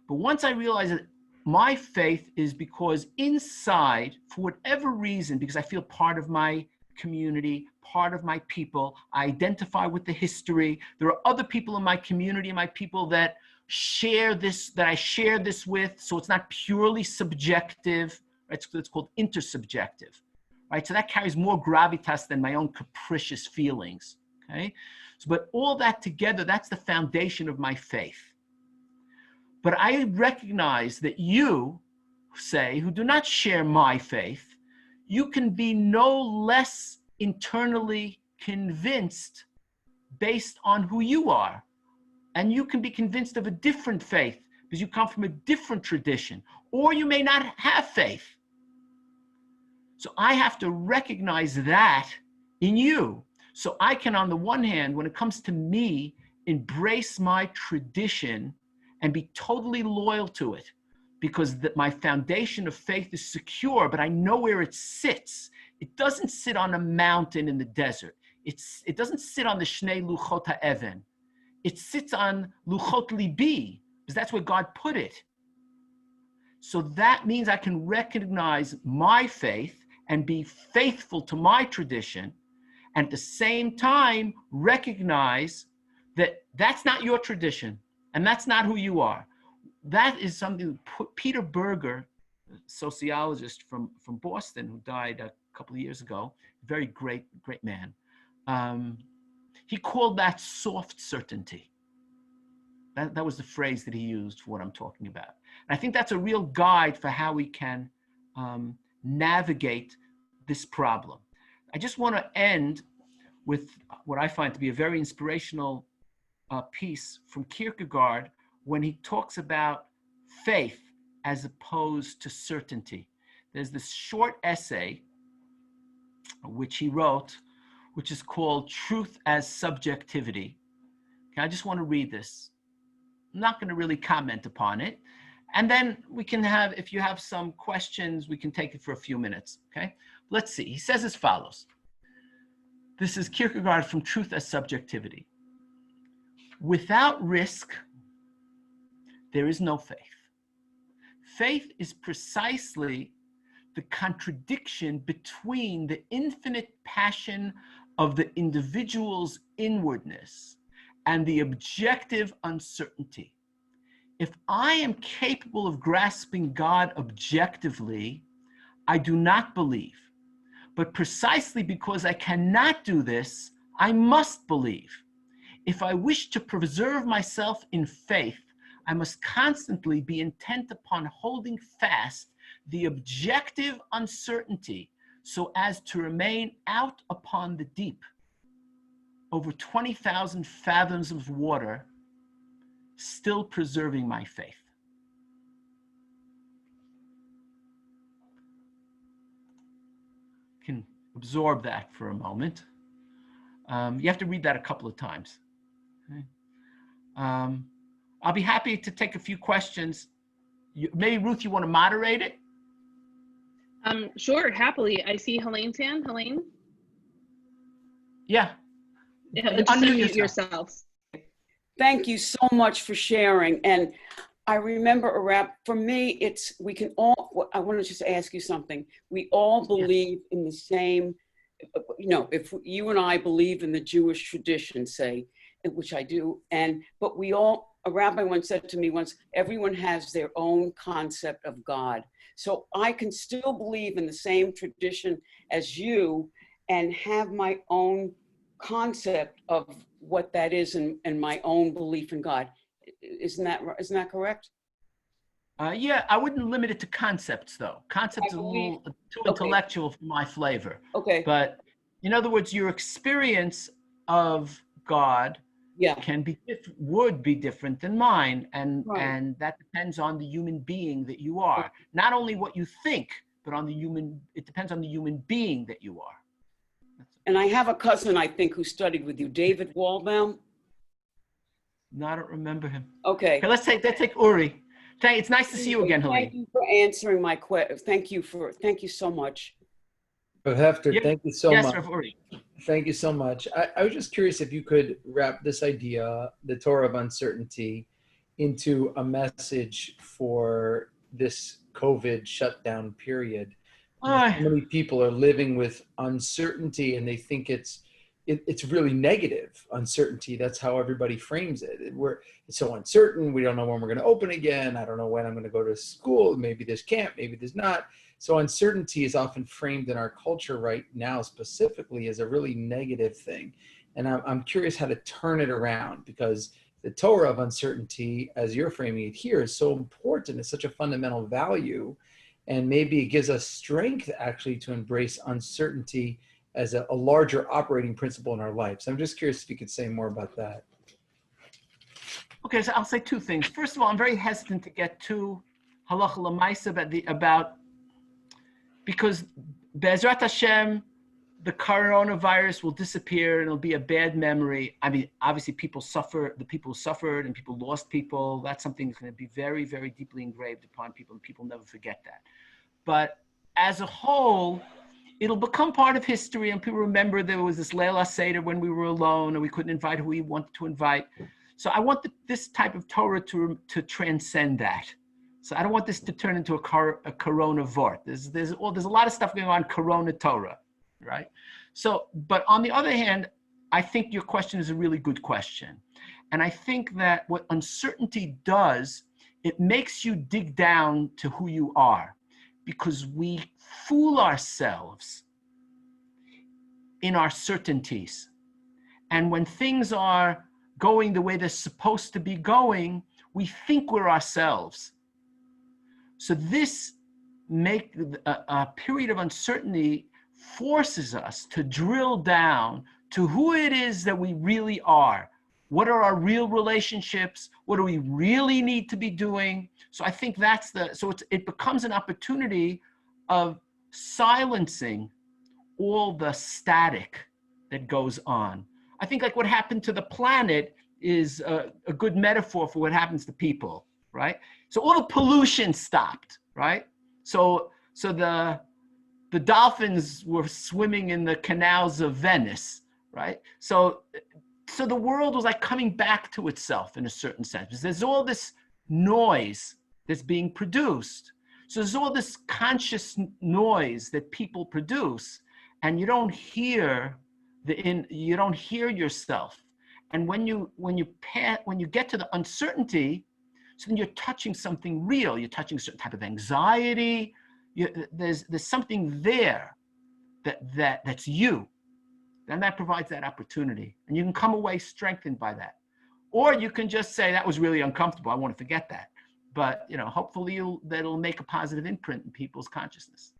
But once I realize that my faith is because inside, for whatever reason, because I feel part of my community, part of my people, I identify with the history. There are other people in my community and my people that share this, that I share this with. So it's not purely subjective. Right? It's called intersubjective. Right? So that carries more gravitas than my own capricious feelings. Okay? So, but all that together, that's the foundation of my faith. But I recognize that you, say, who do not share my faith, you can be no less internally convinced based on who you are. And you can be convinced of a different faith because you come from a different tradition, or you may not have faith. So I have to recognize that in you. So I can, on the one hand, when it comes to me, embrace my tradition and be totally loyal to it, because my foundation of faith is secure, but I know where it sits. It doesn't sit on a mountain in the desert. It doesn't sit on the Shnei Luchot HaEven. It sits on Luchot Libi, because that's where God put it. So that means I can recognize my faith and be faithful to my tradition, and at the same time recognize that that's not your tradition and that's not who you are. That is something Peter Berger, sociologist from Boston, who died a couple of years ago, very great man. He called that soft certainty. That was the phrase that he used for what I'm talking about. And I think that's a real guide for how we can navigate this problem. I just want to end with what I find to be a very inspirational piece from Kierkegaard when he talks about faith as opposed to certainty. There's this short essay which he wrote, which is called Truth as Subjectivity. Okay, I just want to read this. I'm not going to really comment upon it. And then we can have, if you have some questions, we can take it for a few minutes, okay? Let's see. He says as follows. This is Kierkegaard from Truth as Subjectivity. Without risk, there is no faith. Faith is precisely the contradiction between the infinite passion of the individual's inwardness and the objective uncertainty. If I am capable of grasping God objectively, I do not believe. But precisely because I cannot do this, I must believe. If I wish to preserve myself in faith, I must constantly be intent upon holding fast the objective uncertainty so as to remain out upon the deep, over 20,000 fathoms of water, still preserving my faith. Can absorb that for a moment. You have to read that a couple of times. Okay. I'll be happy to take a few questions. Maybe Ruth, you want to moderate it? Sure, happily. I see Helene's hand. Helene? Yeah. Unmute yourselves. Thank you so much for sharing. And I remember, for me, we can all, I want to just ask you something. We all believe in the same, if you and I believe in the Jewish tradition, say, which I do, but we all, a rabbi once said to me once, everyone has their own concept of God. So I can still believe in the same tradition as you and have my own concept of what that is and my own belief in God. Isn't that correct? Yeah, I wouldn't limit it to concepts though. Concepts are a little too intellectual for my flavor. Okay. But in other words, your experience of God would be different than mine, and that depends on the human being that you are. Not only what you think, but it depends on the human being that you are. And I have a cousin, I think, who studied with you, David Waldbaum. No, I don't remember him. Okay. Let's take Uri. It's nice to see you again, Helene. Thank you for answering my question. Thank you so much. Rav Hefter, thank you so much. Yes, Rav Uri. Thank you so much. I was just curious if you could wrap this idea, the Torah of uncertainty, into a message for this COVID shutdown period. So many people are living with uncertainty and they think it's really negative uncertainty. That's how everybody frames it. It's so uncertain. We don't know when we're going to open again. I don't know when I'm going to go to school. Maybe there's camp, maybe there's not. So uncertainty is often framed in our culture right now specifically as a really negative thing. And I'm curious how to turn it around, because the Torah of uncertainty, as you're framing it here, is so important. It's such a fundamental value. And maybe it gives us strength actually to embrace uncertainty as a larger operating principle in our life. So I'm just curious if you could say more about that. Okay, so I'll say two things. First of all, I'm very hesitant to get too halacha l'maisa about because Be'ezrat Hashem, the coronavirus will disappear and it'll be a bad memory. I mean, obviously people suffer, the people who suffered and people lost people, that's something that's going to be very, very deeply engraved upon people and people never forget that. But as a whole, it'll become part of history and people remember there was this Leila Seder when we were alone and we couldn't invite who we wanted to invite. So I want this type of Torah to transcend that, So I don't want this to turn into a corona vort. There's a lot of stuff going on corona Torah, right? So, but on the other hand, I think your question is a really good question. And I think that what uncertainty does, it makes you dig down to who you are, because we fool ourselves in our certainties. And when things are going the way they're supposed to be going, we think we're ourselves. So this a period of uncertainty forces us to drill down to who it is that we really are. What are our real relationships? What do we really need to be doing? So I think it becomes an opportunity of silencing all the static that goes on. I think like what happened to the planet is a good metaphor for what happens to people, right? So all the pollution stopped, right? So the dolphins were swimming in the canals of Venice, right? So the world was like coming back to itself in a certain sense, because there's all this noise that's being produced. So there's all this conscious noise that people produce, and you don't hear you don't hear yourself. And when you get to the uncertainty, so then you're touching something real. You're touching a certain type of anxiety. There's something there that's you. And that provides that opportunity. And you can come away strengthened by that. Or you can just say, that was really uncomfortable, I want to forget that. But hopefully that'll make a positive imprint in people's consciousness.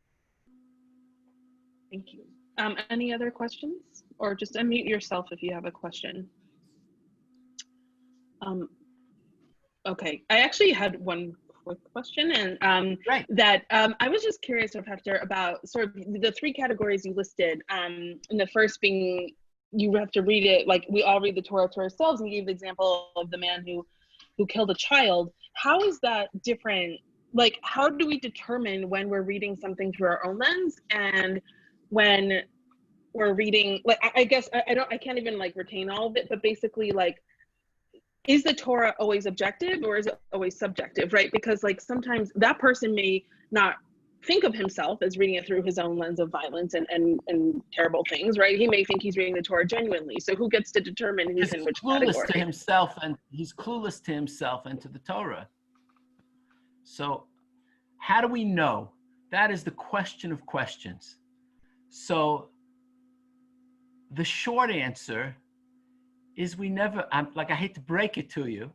Thank you. Any other questions? Or just unmute yourself if you have a question. Okay, I actually had one quick question, and right. that I was just curious, Rav Hefter, about sort of the three categories you listed. And the first being, you have to read it like we all read the Torah to ourselves, and you gave the example of the man who killed a child. How is that different? Like, how do we determine when we're reading something through our own lens and when we're reading, like, I guess I can't even like retain all of it, but basically, like, is the Torah always objective or is it always subjective, right? Because like sometimes that person may not think of himself as reading it through his own lens of violence and terrible things, right? He may think he's reading the Torah genuinely. So who gets to determine who's in which category? To himself, and he's clueless to himself and to the Torah. So how do we know? That is the question of questions. So the short answer is we never, I hate to break it to you,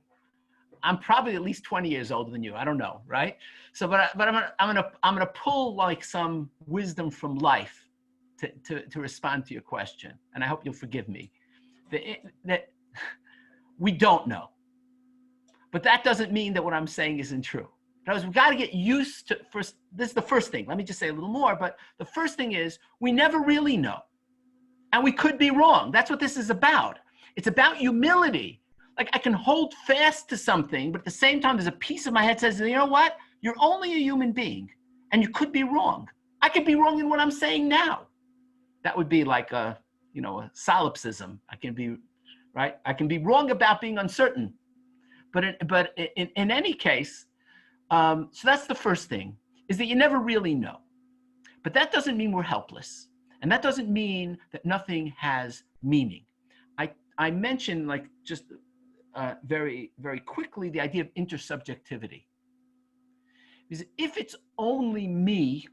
I'm probably at least 20 years older than you. I don't know, right? So, but I'm gonna pull like some wisdom from life to respond to your question, and I hope you'll forgive me. That we don't know, but that doesn't mean that what I'm saying isn't true. Because we've got to get used to first. This is the first thing. Let me just say a little more. But the first thing is we never really know, and we could be wrong. That's what this is about. It's about humility. Like I can hold fast to something, but at the same time, there's a piece of my head that says, you know what? You're only a human being, and you could be wrong. I could be wrong in what I'm saying now. That would be like a solipsism. I can be right. I can be wrong about being uncertain, but in any case, so that's the first thing, is that you never really know. But that doesn't mean we're helpless, and that doesn't mean that nothing has meaning. I mentioned like just very, very quickly the idea of intersubjectivity. Because if it's only me,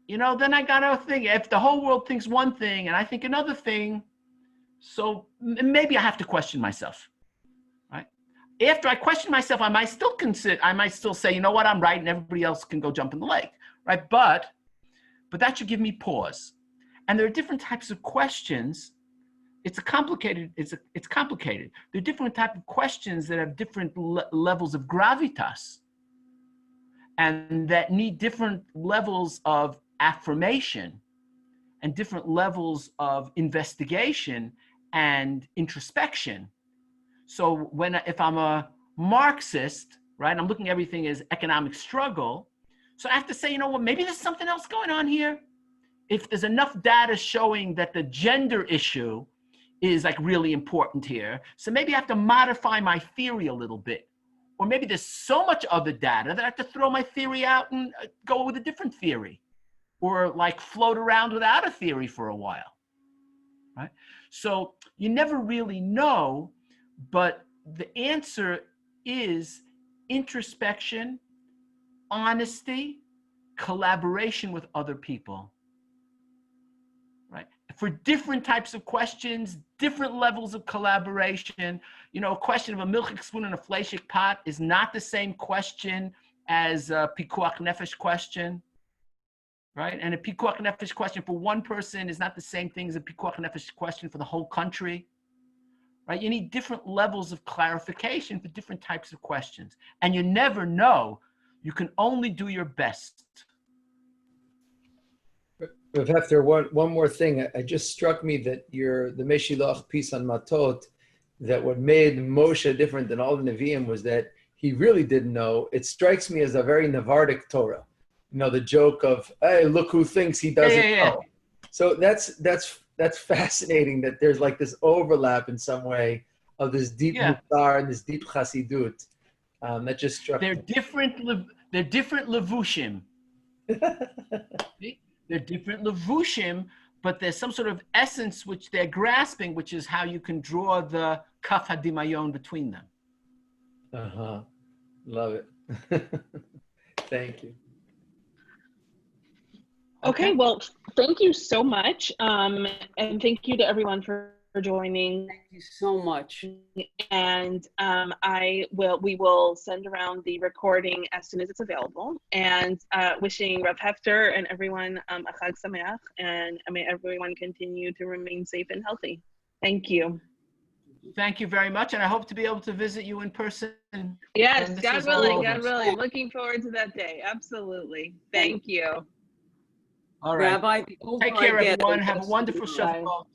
then I gotta think, if the whole world thinks one thing and I think another thing, so maybe I have to question myself, right? After I question myself, I might still say, you know what, I'm right, and everybody else can go jump in the lake, right? But that should give me pause. And there are different types of questions. It's complicated. There are different types of questions that have different levels of gravitas, and that need different levels of affirmation and different levels of investigation and introspection. So if I'm a Marxist, right, I'm looking at everything as economic struggle. So I have to say, you know what, maybe there's something else going on here. If there's enough data showing that the gender issue is like really important here, so maybe I have to modify my theory a little bit. Or maybe there's so much other data that I have to throw my theory out and go with a different theory, or like float around without a theory for a while, right? So you never really know, but the answer is introspection, honesty, collaboration with other people, right? For different types of questions, different levels of collaboration. You know, a question of a milchik spoon and a fleishik pot is not the same question as a pikuach nefesh question, right? And a pikuach nefesh question for one person is not the same thing as a pikuach nefesh question for the whole country, right? You need different levels of clarification for different types of questions. And you never know. You can only do your best. Rav Hefter, one more thing. It just struck me that the Meshilach piece on Matot, that what made Moshe different than all the Nevi'im was that he really didn't know. It strikes me as a very Navardic Torah. You know, the joke of, hey, look who thinks he doesn't know. So that's fascinating that there's like this overlap in some way of this deep Mutar and this deep Chassidut. That just struck me. They're different levushim. They're different levushim, but there's some sort of essence which they're grasping, which is how you can draw the kaf hadimayon between them. Love it. Thank you. Okay, well, thank you so much. And thank you to everyone for joining. Thank you so much. And we will send around the recording as soon as it's available. And wishing Rav Hefter and everyone a Chag Sameach, and may everyone continue to remain safe and healthy. Thank you. Thank you very much, and I hope to be able to visit you in person. Yes, God willing, God willing. Looking forward to that day. Absolutely. Thank you. All right. Rabbi, take care, everyone. Have a wonderful Shavuot.